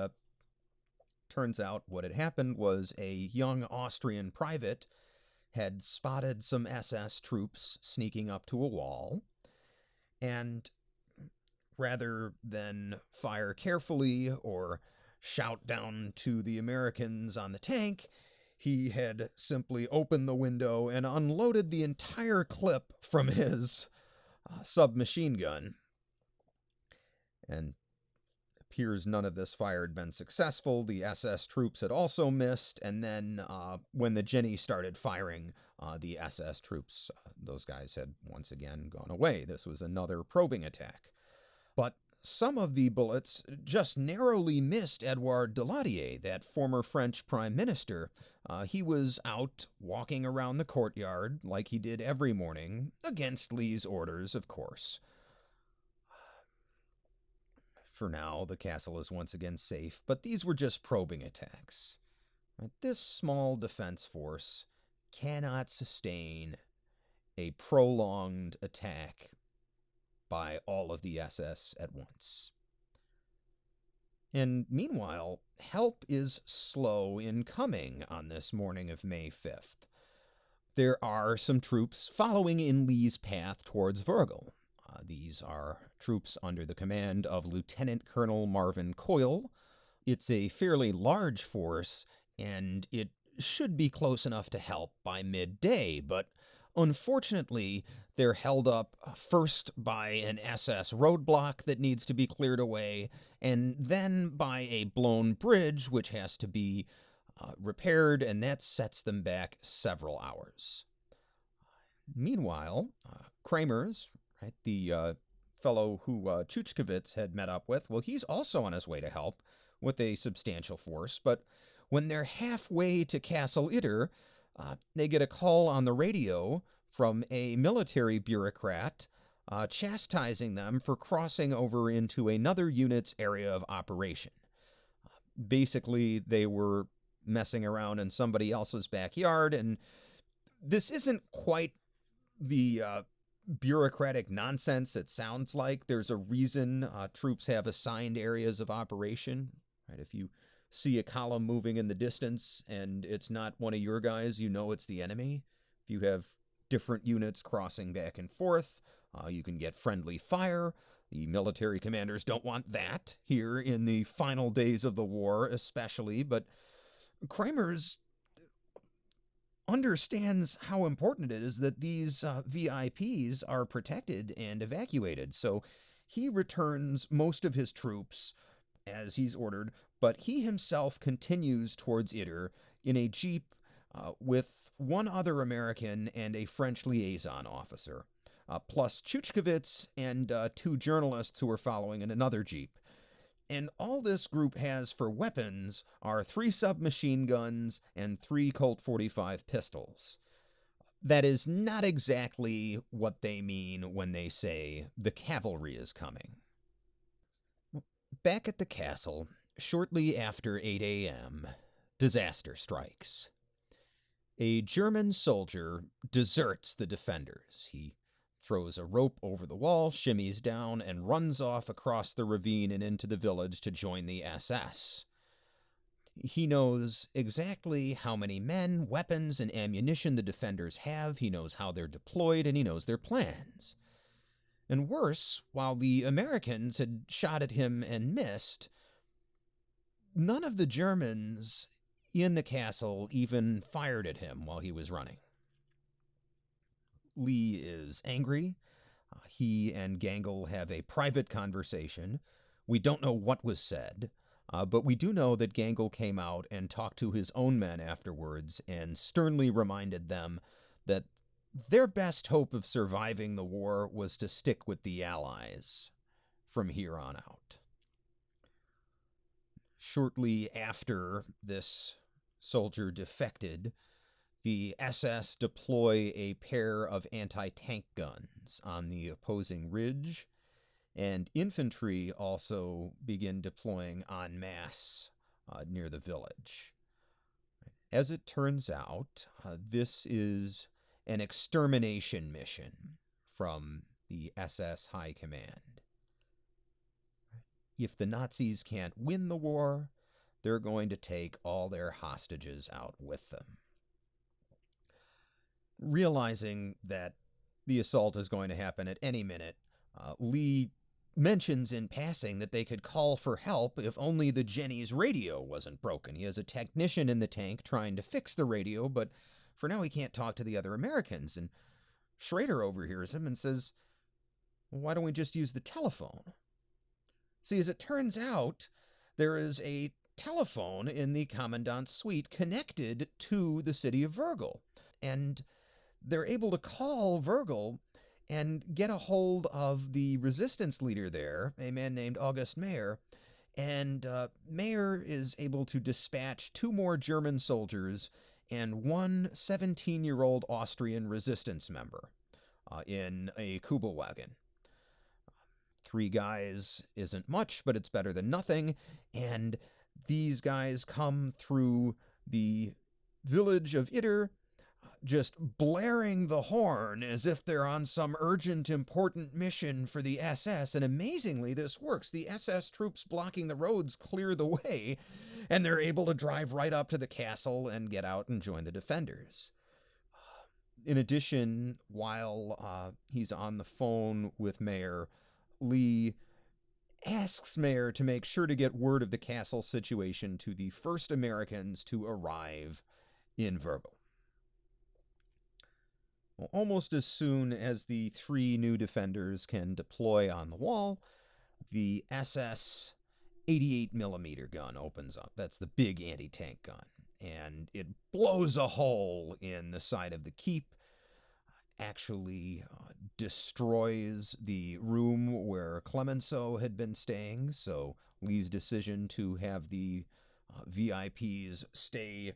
turns out what had happened was a young Austrian private had spotted some SS troops sneaking up to a wall, and rather than fire carefully or shout down to the Americans on the tank, he had simply opened the window and unloaded the entire clip from his submachine gun. And it appears none of this fire had been successful. The SS troops had also missed, and then when the Jenny started firing, the SS troops, those guys had once again gone away. This was another probing attack. But some of the bullets just narrowly missed Edouard Daladier, that former French prime minister. He was out walking around the courtyard like he did every morning, against Lee's orders, of course. For now, the castle is once again safe, but these were just probing attacks. This small defense force cannot sustain a prolonged attack by all of the SS at once. And meanwhile, help is slow in coming on this morning of May 5th. There are some troops following in Lee's path towards Virgil. These are troops under the command of Lieutenant Colonel Marvin Coyle. It's a fairly large force, and it should be close enough to help by midday, but unfortunately, they're held up first by an SS roadblock that needs to be cleared away, and then by a blown bridge which has to be repaired, and that sets them back several hours. Meanwhile, Kramers, right, the fellow who Chuchkovitz had met up with, well, he's also on his way to help with a substantial force, but when they're halfway to Castle Itter, they get a call on the radio from a military bureaucrat chastising them for crossing over into another unit's area of operation. Basically, they were messing around in somebody else's backyard, and this isn't quite the bureaucratic nonsense it sounds like. There's a reason troops have assigned areas of operation. Right? If you see a column moving in the distance and it's not one of your guys, you know it's the enemy. If you have different units crossing back and forth, you can get friendly fire. The military commanders don't want that here in the final days of the war, especially, but Kramers understands how important it is that these VIPs are protected and evacuated. So he returns most of his troops as he's ordered, but he himself continues towards Itter in a jeep with one other American and a French liaison officer, plus Chuchkovitz and two journalists who are following in another jeep. And all this group has for weapons are 3 submachine guns and 3 Colt 45 pistols. That is not exactly what they mean when they say the cavalry is coming. Back at the castle, shortly after 8 a.m., disaster strikes. A German soldier deserts the defenders. He throws a rope over the wall, shimmies down, and runs off across the ravine and into the village to join the SS. He knows exactly how many men, weapons, and ammunition the defenders have. He knows how they're deployed, and he knows their plans. And worse, while the Americans had shot at him and missed, none of the Germans in the castle even fired at him while he was running. Lee is angry. He and Gangl have a private conversation. We don't know what was said, but we do know that Gangl came out and talked to his own men afterwards and sternly reminded them that their best hope of surviving the war was to stick with the Allies from here on out. Shortly after this soldier defected, the SS deploy a pair of anti-tank guns on the opposing ridge, and infantry also begin deploying en masse near the village. As it turns out, this is an extermination mission from the SS High Command. If the Nazis can't win the war, they're going to take all their hostages out with them. Realizing that the assault is going to happen at any minute, Lee mentions in passing that they could call for help if only the Jenny's radio wasn't broken. He has a technician in the tank trying to fix the radio, but for now he can't talk to the other Americans. And Schrader overhears him and says, well, why don't we just use the telephone? See, as it turns out, there is a telephone in the commandant's suite connected to the city of Virgil. And they're able to call Virgil and get a hold of the resistance leader there, a man named August Mayer. And Mayer is able to dispatch 2 more German soldiers and 1 17-year-old Austrian resistance member in a Kubelwagen. 3 guys isn't much, but it's better than nothing. And these guys come through the village of Itter, just blaring the horn as if they're on some urgent, important mission for the SS. And amazingly, this works. The SS troops blocking the roads clear the way, and they're able to drive right up to the castle and get out and join the defenders. In addition, while he's on the phone with Mayer, Lee asks Mayer to make sure to get word of the castle situation to the first Americans to arrive in Virgil. Well, almost as soon as the 3 new defenders can deploy on the wall, the SS 88mm gun opens up. That's the big anti-tank gun. And it blows a hole in the side of the keep, actually destroys the room where Clemenceau had been staying. So Lee's decision to have the VIPs stay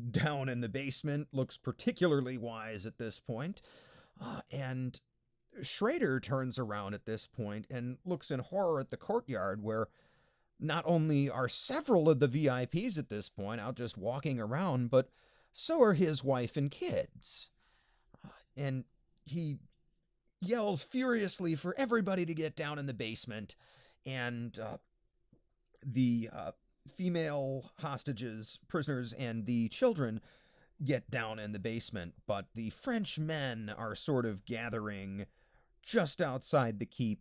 down in the basement looks particularly wise at this point. And Schrader turns around at this point and looks in horror at the courtyard, where not only are several of the VIPs at this point out just walking around, but so are his wife and kids. And he yells furiously for everybody to get down in the basement, and the female hostages, prisoners, and the children get down in the basement, but the French men are sort of gathering just outside the keep,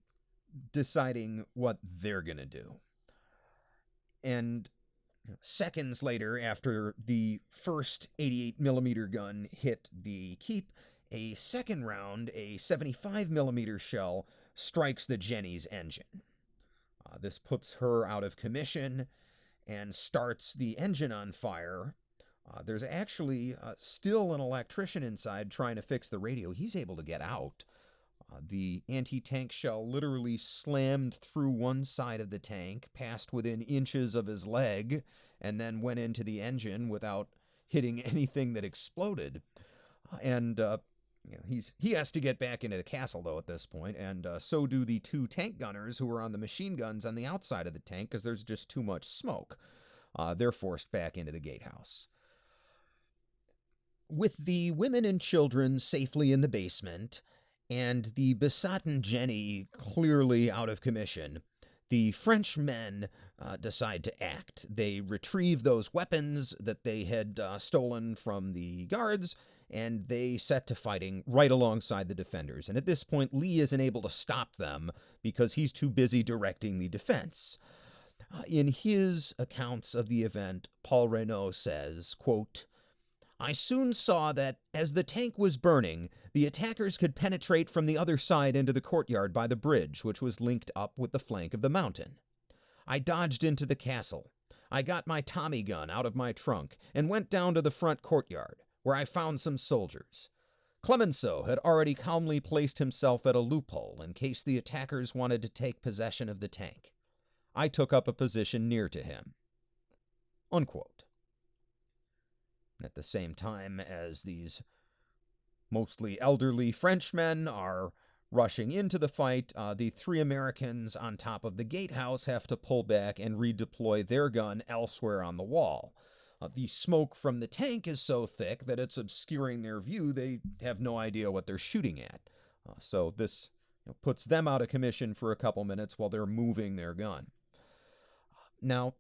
deciding what they're going to do. And seconds later, after the first 88mm gun hit the keep, a second round, a 75mm shell, strikes the Jenny's engine. This puts her out of commission and starts the engine on fire. There's actually still an electrician inside trying to fix the radio. He's able to get out. The anti-tank shell literally slammed through one side of the tank, passed within inches of his leg, and then went into the engine without hitting anything that exploded. And he has to get back into the castle, though, at this point, and so do the two tank gunners who are on the machine guns on the outside of the tank because there's just too much smoke. They're forced back into the gatehouse. With the women and children safely in the basement, and the besotten Jenny clearly out of commission, the French men decide to act. They retrieve those weapons that they had stolen from the guards, and they set to fighting right alongside the defenders. And at this point, Lee isn't able to stop them because he's too busy directing the defense. In his accounts of the event, Paul Reynaud says, quote, "I soon saw that, as the tank was burning, the attackers could penetrate from the other side into the courtyard by the bridge, which was linked up with the flank of the mountain. I dodged into the castle. I got my Tommy gun out of my trunk and went down to the front courtyard, where I found some soldiers. Clemenceau had already calmly placed himself at a loophole in case the attackers wanted to take possession of the tank. I took up a position near to him." Unquote. At the same time as these mostly elderly Frenchmen are rushing into the fight, the three Americans on top of the gatehouse have to pull back and redeploy their gun elsewhere on the wall. The smoke from the tank is so thick that it's obscuring their view. They have no idea what they're shooting at. So this puts them out of commission for a couple minutes while they're moving their gun. Now,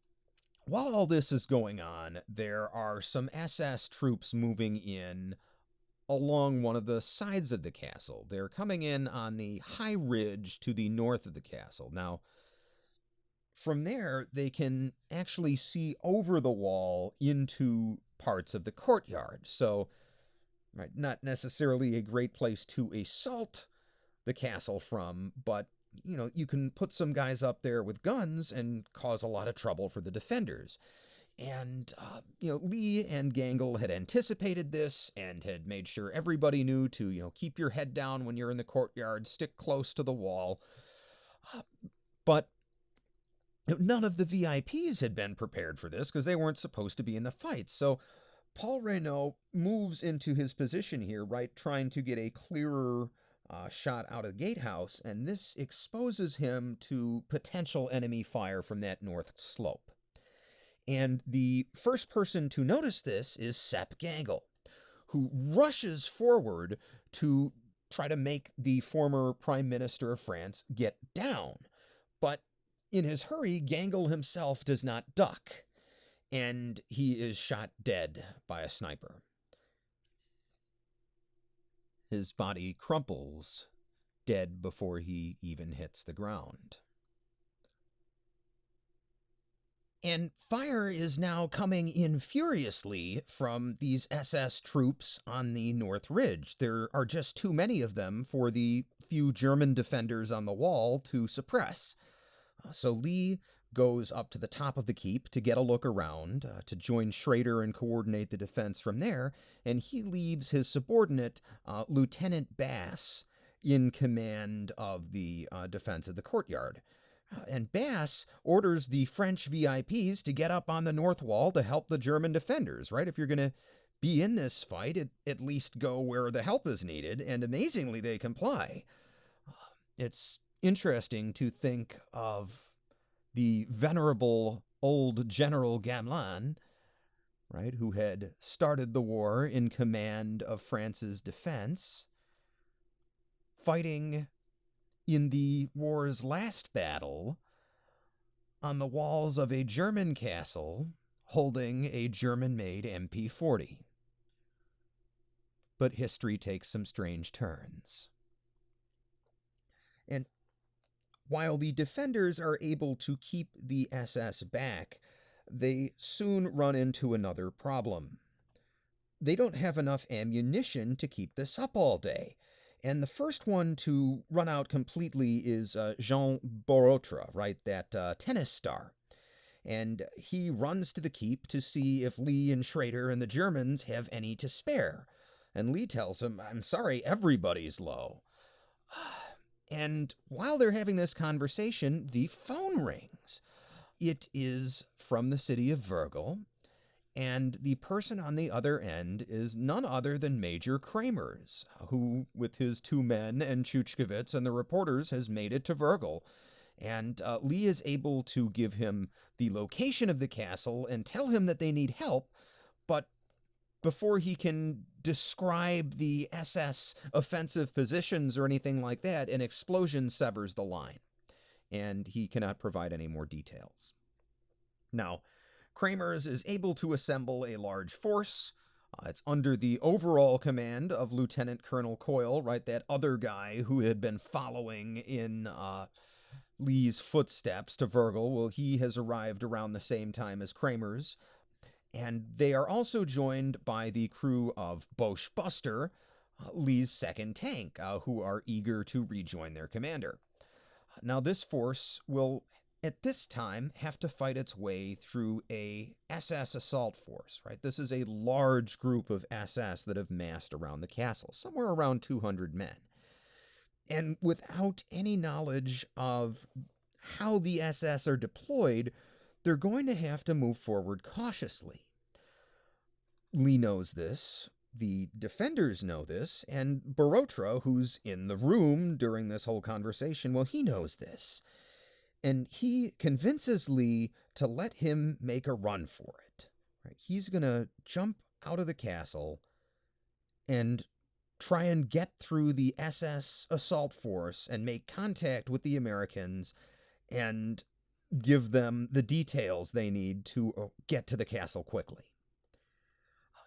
while all this is going on, there are some SS troops moving in along one of the sides of the castle. They're coming in on the high ridge to the north of the castle. Now, from there, they can actually see over the wall into parts of the courtyard. So, right, not necessarily a great place to assault the castle from, but you can put some guys up there with guns and cause a lot of trouble for the defenders. And, Lee and Gangl had anticipated this and had made sure everybody knew to, keep your head down when you're in the courtyard, stick close to the wall. But none of the VIPs had been prepared for this because they weren't supposed to be in the fight. So Paul Reynaud moves into his position here, right, trying to get a clearer shot out of the gatehouse, and this exposes him to potential enemy fire from that north slope. And the first person to notice this is Sepp Gangl, who rushes forward to try to make the former Prime Minister of France get down. But in his hurry, Gangl himself does not duck, and he is shot dead by a sniper. His body crumples, dead before he even hits the ground. And fire is now coming in furiously from these SS troops on the North Ridge. There are just too many of them for the few German defenders on the wall to suppress. So Lee goes up to the top of the keep to get a look around, to join Schrader and coordinate the defense from there, and he leaves his subordinate, Lieutenant Bass, in command of the defense of the courtyard. And Bass orders the French VIPs to get up on the north wall to help the German defenders, right? If you're going to be in this fight, at least go where the help is needed, and amazingly, they comply. It's interesting to think of the venerable old General Gamelin, right, who had started the war in command of France's defense, fighting in the war's last battle on the walls of a German castle holding a German-made MP40. But history takes some strange turns. And while the defenders are able to keep the SS back, they soon run into another problem. They don't have enough ammunition to keep this up all day. And the first one to run out completely is Jean Borotra, right, that tennis star. And he runs to the keep to see if Lee and Schrader and the Germans have any to spare. And Lee tells him, "I'm sorry, everybody's low." And while they're having this conversation, the phone rings. It is from the city of Virgil, And the person on the other end is none other than Major Kramers, who, with his 2 men and Chuchkevitz and the reporters, has made it to Virgil. And Lee is able to give him the location of the castle and tell him that they need help, but before he can describe the SS offensive positions or anything like that, an explosion severs the line, and he cannot provide any more details. Now, Kramers is able to assemble a large force. It's under the overall command of Lieutenant Colonel Coyle, right? That other guy who had been following in Lee's footsteps to Virgil. Well, he has arrived around the same time as Kramers. And they are also joined by the crew of Bosch Buster, Lee's second tank, who are eager to rejoin their commander. Now, this force will, at this time, have to fight its way through a SS assault force, right? This is a large group of SS that have massed around the castle, somewhere around 200 men. And without any knowledge of how the SS are deployed, they're going to have to move forward cautiously. Lee knows this, the defenders know this, and Barotra, who's in the room during this whole conversation, well, he knows this. And he convinces Lee to let him make a run for it. Right? He's going to jump out of the castle and try and get through the SS assault force and make contact with the Americans and give them the details they need to get to the castle quickly.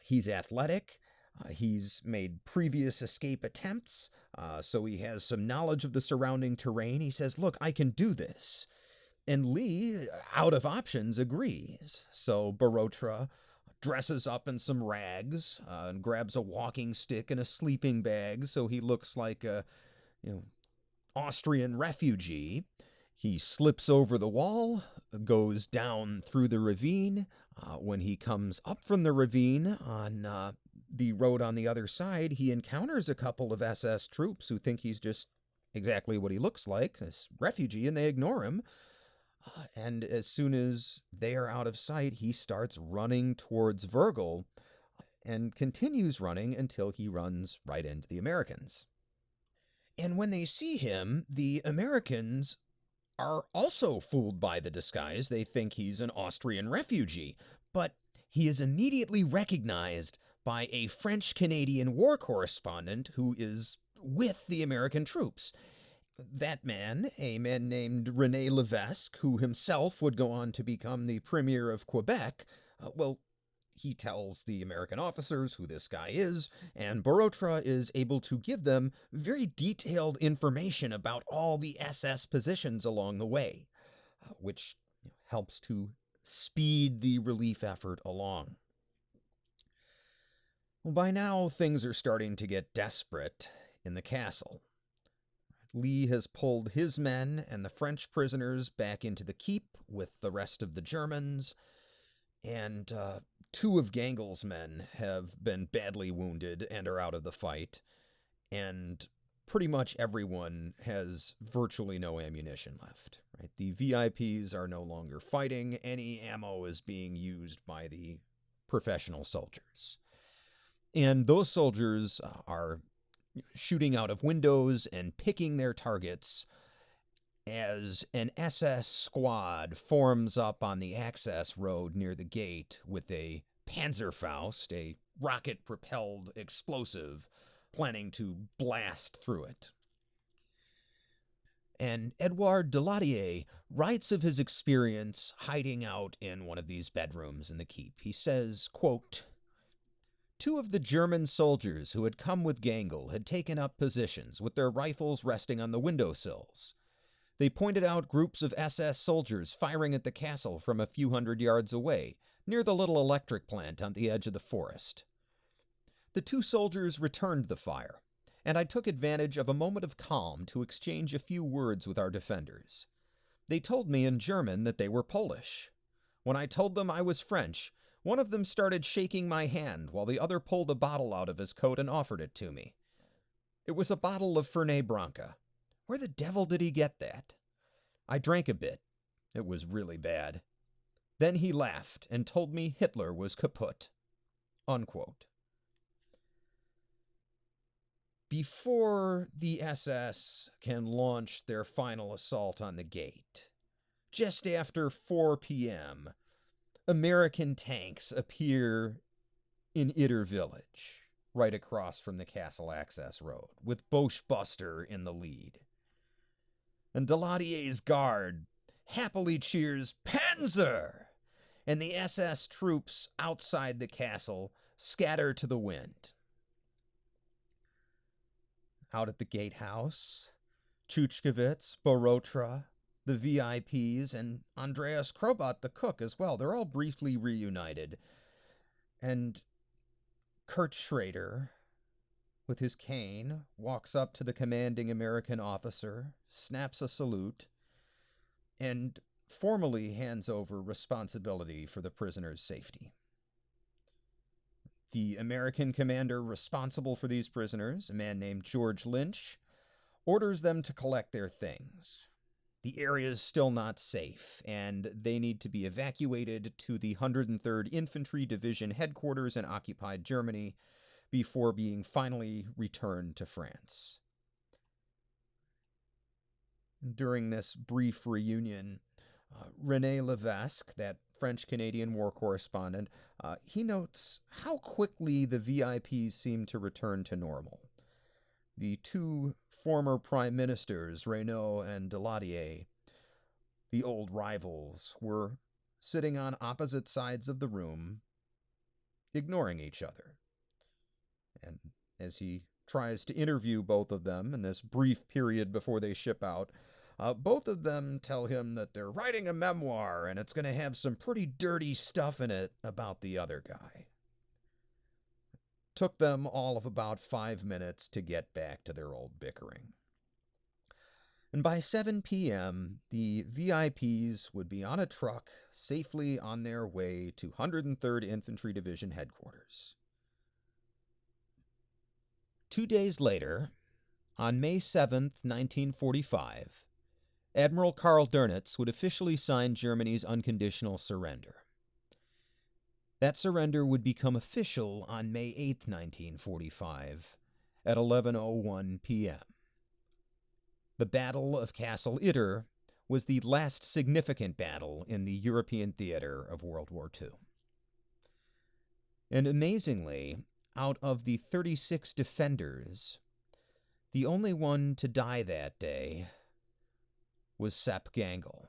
He's athletic. He's made previous escape attempts, so he has some knowledge of the surrounding terrain. He says, look, I can do this. And Lee, out of options, agrees. So Barotra dresses up in some rags and grabs a walking stick and a sleeping bag so he looks like a Austrian refugee. He slips over the wall, goes down through the ravine. When he comes up from the ravine on the road on the other side, he encounters a couple of SS troops who think he's just exactly what he looks like, this refugee, and they ignore him. And as soon as they are out of sight, he starts running towards Virgil and continues running until he runs right into the Americans. And when they see him, the Americans are also fooled by the disguise. They think he's an Austrian refugee, but he is immediately recognized by a French-Canadian war correspondent who is with the American troops. That man, a man named René Levesque, who himself would go on to become the Premier of Quebec, he tells the American officers who this guy is, and Barotra is able to give them very detailed information about all the SS positions along the way, which helps to speed the relief effort along. Well, by now, things are starting to get desperate in the castle. Lee has pulled his men and the French prisoners back into the keep with the rest of the Germans, and 2 of Gangl's men have been badly wounded and are out of the fight, and pretty much everyone has virtually no ammunition left. Right? The VIPs are no longer fighting. Any ammo is being used by the professional soldiers. And those soldiers are shooting out of windows and picking their targets as an SS squad forms up on the access road near the gate with a Panzerfaust, a rocket-propelled explosive, planning to blast through it. And Edouard Deladier writes of his experience hiding out in one of these bedrooms in the keep. He says, quote, "2 of the German soldiers who had come with Gangl had taken up positions with their rifles resting on the windowsills. They pointed out groups of SS soldiers firing at the castle from a few hundred yards away, near the little electric plant on the edge of the forest. The 2 soldiers returned the fire, and I took advantage of a moment of calm to exchange a few words with our defenders. They told me in German that they were Polish. When I told them I was French, one of them started shaking my hand while the other pulled a bottle out of his coat and offered it to me. It was a bottle of Fernet Branca. Where the devil did he get that? I drank a bit. It was really bad. Then he laughed and told me Hitler was kaput. Unquote. Before the SS can launch their final assault on the gate, just after 4 p.m., American tanks appear in Itter village, right across from the castle access road, with Bushbuster in the lead. And Delatier's guard happily cheers, "Panzer!" And the SS troops outside the castle scatter to the wind. Out at the gatehouse, Chuchkevitz, Borotra, the VIPs, and Andreas Krobot, the cook, as well. They're all briefly reunited. And Kurt Schrader, with his cane, walks up to the commanding American officer, snaps a salute, and formally hands over responsibility for the prisoner's safety. The American commander responsible for these prisoners, a man named George Lynch, orders them to collect their things. The area is still not safe, and they need to be evacuated to the 103rd Infantry Division headquarters in occupied Germany before being finally returned to France. During this brief reunion, René Levesque, that French-Canadian war correspondent, he notes how quickly the VIPs seem to return to normal. The two former prime ministers, Reynaud and Daladier, the old rivals, were sitting on opposite sides of the room, ignoring each other. And as he tries to interview both of them in this brief period before they ship out, both of them tell him that they're writing a memoir and it's going to have some pretty dirty stuff in it about the other guy. Took them all of about 5 minutes to get back to their old bickering. And by 7 p.m., the VIPs would be on a truck safely on their way to 103rd Infantry Division headquarters. 2 days later, on May 7th, 1945, Admiral Karl Dönitz would officially sign Germany's unconditional surrender. That surrender would become official on May 8th, 1945, at 11:01 p.m. The Battle of Castle Itter was the last significant battle in the European theater of World War II. And amazingly, out of the 36 defenders, the only one to die that day was Sepp Gangl.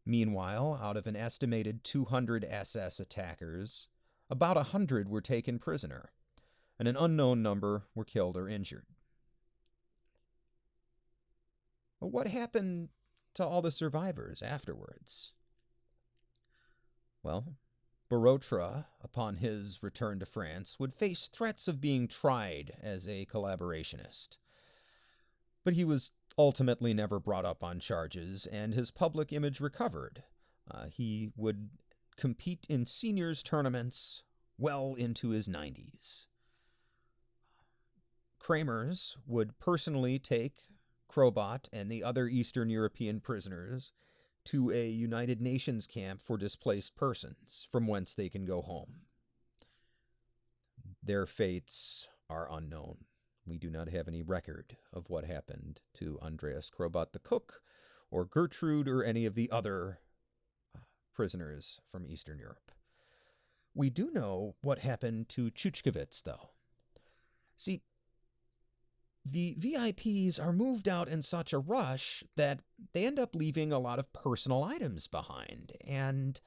Meanwhile, out of an estimated 200 SS attackers, about 100 were taken prisoner, and an unknown number were killed or injured. But what happened to all the survivors afterwards? Well, Borotra, upon his return to France, would face threats of being tried as a collaborationist. But he was ultimately never brought up on charges, and his public image recovered. He would compete in seniors tournaments well into his 90s. Kramers would personally take Krobot and the other Eastern European prisoners to a United Nations camp for displaced persons, from whence they can go home. Their fates are unknown. We do not have any record of what happened to Andreas Krobot the cook, or Gertrude, or any of the other prisoners from Eastern Europe. We do know what happened to Chuchkevitz, though. See, the VIPs are moved out in such a rush that they end up leaving a lot of personal items behind, and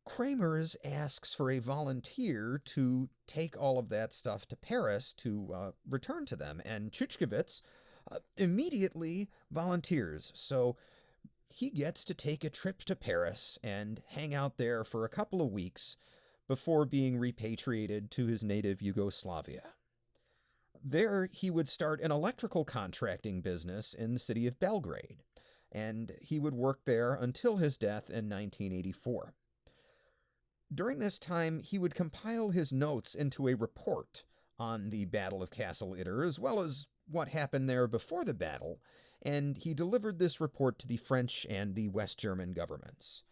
Kramers asks for a volunteer to take all of that stuff to Paris to return to them, and Chuchkevitz immediately volunteers. So he gets to take a trip to Paris and hang out there for a couple of weeks before being repatriated to his native Yugoslavia. There, he would start an electrical contracting business in the city of Belgrade, and he would work there until his death in 1984. During this time, he would compile his notes into a report on the Battle of Castle Itter, as well as what happened there before the battle, and he delivered this report to the French and the West German governments.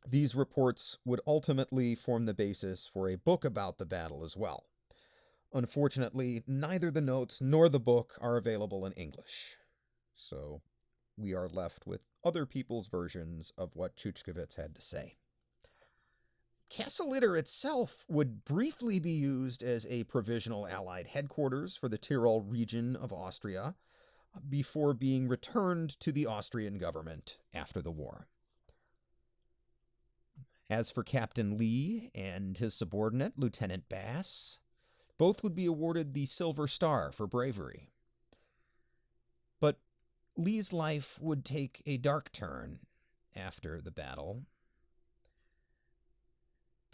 These reports would ultimately form the basis for a book about the battle as well. Unfortunately, neither the notes nor the book are available in English, so we are left with other people's versions of what Chuchkowicz had to say. Castle Itter itself would briefly be used as a provisional Allied headquarters for the Tyrol region of Austria before being returned to the Austrian government after the war. As for Captain Lee and his subordinate, Lieutenant Bass, both would be awarded the Silver Star for bravery. But Lee's life would take a dark turn after the battle.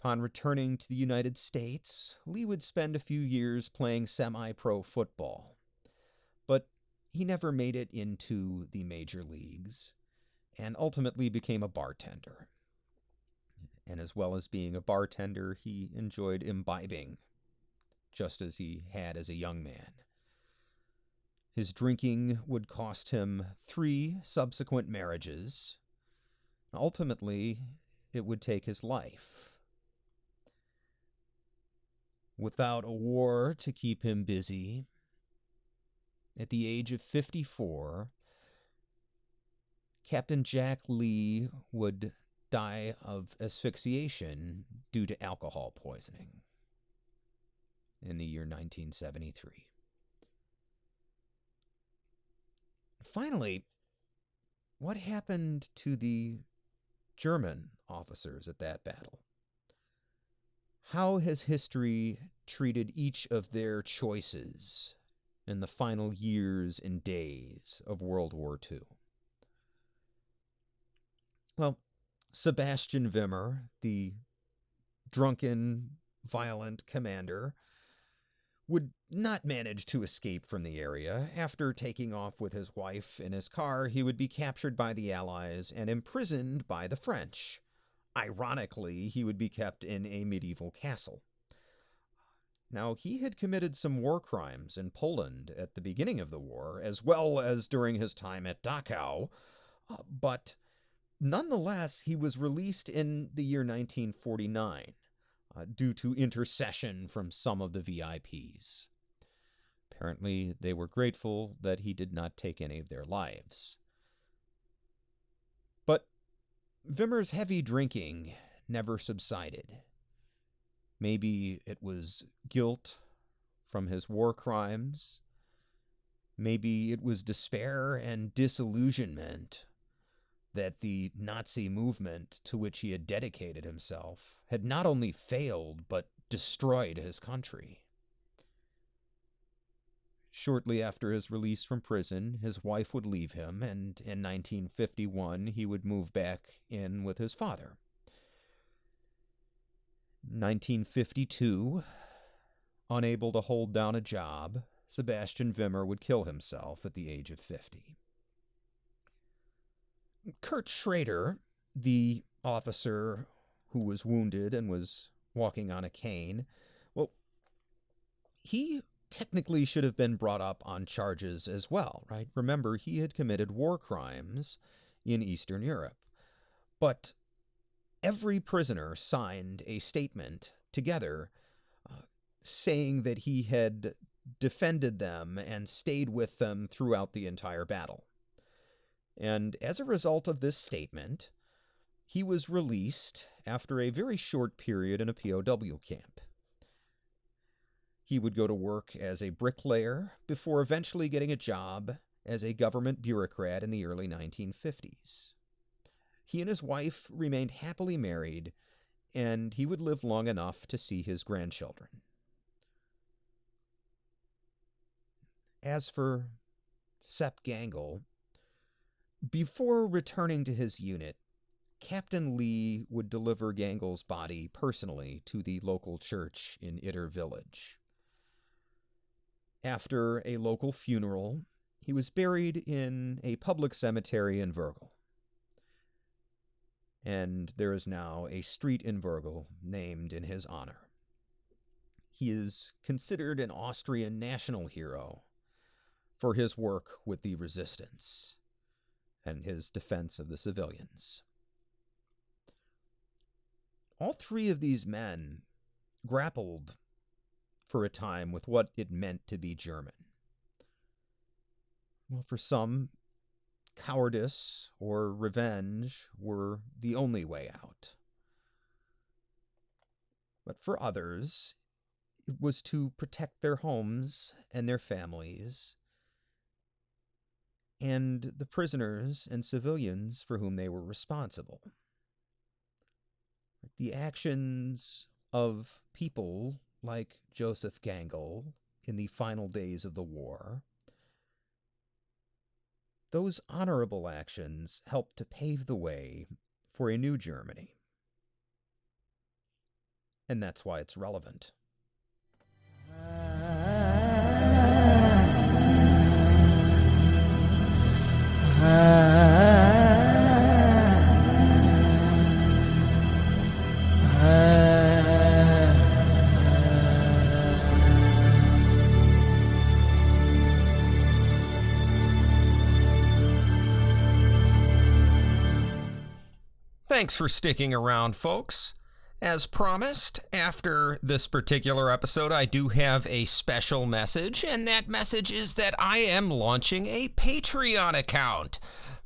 Upon returning to the United States, Lee would spend a few years playing semi-pro football, but he never made it into the major leagues and ultimately became a bartender. And as well as being a bartender, he enjoyed imbibing, just as he had as a young man. His drinking would cost him 3 subsequent marriages. Ultimately, it would take his life. Without a war to keep him busy, at the age of 54, Captain Jack Lee would die of asphyxiation due to alcohol poisoning in the year 1973. Finally, what happened to the German officers at that battle? How has history treated each of their choices in the final years and days of World War II? Well, Sebastian Wimmer, the drunken, violent commander, would not manage to escape from the area. After taking off with his wife in his car, he would be captured by the Allies and imprisoned by the French. Ironically, he would be kept in a medieval castle. Now, he had committed some war crimes in Poland at the beginning of the war, as well as during his time at Dachau, but nonetheless, he was released in the year 1949 due to intercession from some of the VIPs. Apparently, they were grateful that he did not take any of their lives. But Wimmer's heavy drinking never subsided. Maybe it was guilt from his war crimes. Maybe it was despair and disillusionment that the Nazi movement to which he had dedicated himself had not only failed, but destroyed his country. Shortly after his release from prison, his wife would leave him, and in 1951 he would move back in with his father. 1952, unable to hold down a job, Sebastian Wimmer would kill himself at the age of 50. Kurt Schrader, the officer who was wounded and was walking on a cane, well, he technically should have been brought up on charges as well, right? Remember, he had committed war crimes in Eastern Europe. But every prisoner signed a statement together saying that he had defended them and stayed with them throughout the entire battle. And as a result of this statement, he was released after a very short period in a POW camp. He would go to work as a bricklayer before eventually getting a job as a government bureaucrat in the early 1950s. He and his wife remained happily married, and he would live long enough to see his grandchildren. As for Sepp Gangl, before returning to his unit, Captain Lee would deliver Gangl's body personally to the local church in Itter village. After a local funeral, he was buried in a public cemetery in Virgil. And there is now a street in Virgil named in his honor. He is considered an Austrian national hero for his work with the resistance and his defense of the civilians. All three of these men grappled for a time with what it meant to be German. Well, for some, cowardice or revenge were the only way out. But for others, it was to protect their homes and their families and the prisoners and civilians for whom they were responsible. The actions of people like Joseph Gangl in the final days of the war, those honorable actions helped to pave the way for a new Germany. And that's why it's relevant. Thanks for sticking around, folks. As promised, after this particular episode, I do have a special message, and that message is that I am launching a Patreon account.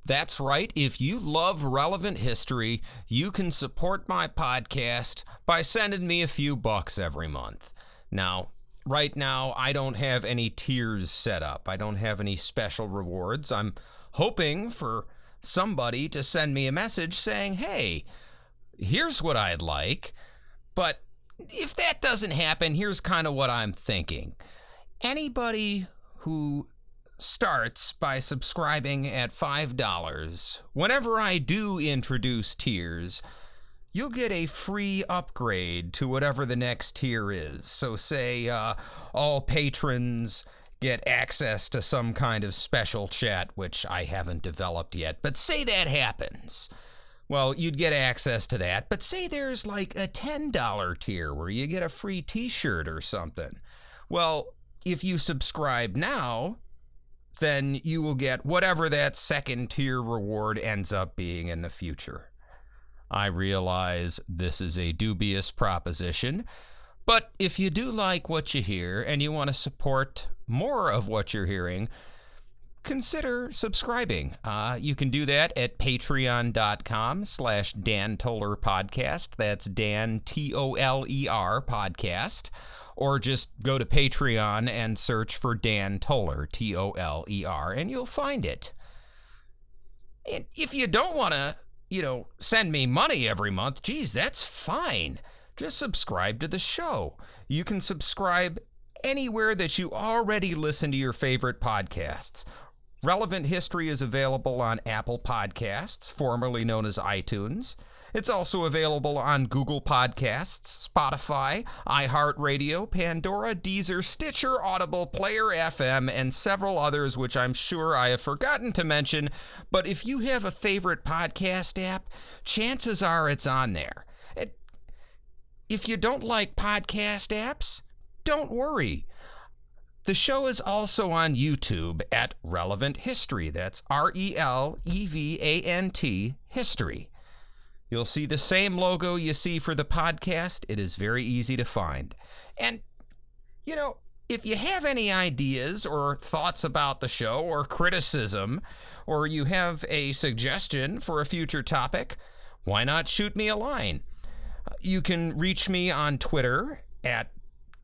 That's right, if you love relevant history, you can support my podcast by sending me a few bucks every month. Now, right now, I don't have any tiers set up. I don't have any special rewards. I'm hoping for somebody to send me a message saying, hey, here's what I'd like. But if that doesn't happen, here's kind of what I'm thinking. Anybody who starts by subscribing at $5, whenever I do introduce tiers, you'll get a free upgrade to whatever the next tier is. So say all patrons get access to some kind of special chat, which I haven't developed yet, but say that happens. Well, you'd get access to that, but say there's like a $10 tier where you get a free t-shirt or something. Well, if you subscribe now, then you will get whatever that second tier reward ends up being in the future. I realize this is a dubious proposition, but if you do like what you hear and you want to support more of what you're hearing, consider subscribing. You can do that at patreon.com/Dan Toller Podcast. That's Dan, Toler Podcast. Or just go to Patreon and search for Dan Toller, Toler, and you'll find it. And if you don't want to, send me money every month, geez, that's fine. Just subscribe to the show. You can subscribe anywhere that you already listen to your favorite podcasts. Relevant History is available on Apple Podcasts, formerly known as iTunes. It's also available on Google Podcasts, Spotify, iHeartRadio, Pandora, Deezer, Stitcher, Audible, Player FM, and several others which I'm sure I have forgotten to mention. But if you have a favorite podcast app, chances are it's on there. If you don't like podcast apps, don't worry. The show is also on YouTube at Relevant History. That's RELEVANT History. You'll see the same logo you see for the podcast. It is very easy to find. And, if you have any ideas or thoughts about the show or criticism, or you have a suggestion for a future topic, why not shoot me a line? You can reach me on Twitter at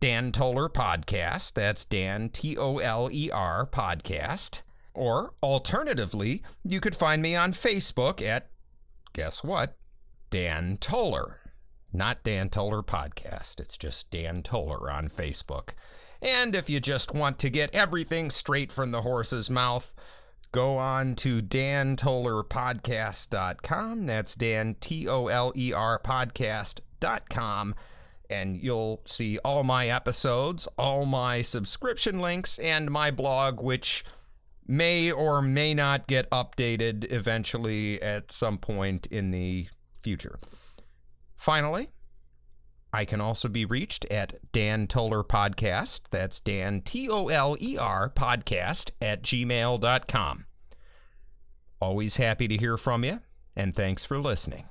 Dan Toller Podcast. That's Dan, Toler Podcast. Or alternatively, you could find me on Facebook at, guess what? Dan Toller. Not Dan Toller Podcast. It's just Dan Toller on Facebook. And if you just want to get everything straight from the horse's mouth, go on to dantollerpodcast.com. That's Dan, Toler podcast.com. And you'll see all my episodes, all my subscription links, and my blog, which may or may not get updated eventually at some point in the future. Finally, I can also be reached at Dan Toller Podcast. That's Dan, Toler podcast @gmail.com. Always happy to hear from you, and thanks for listening.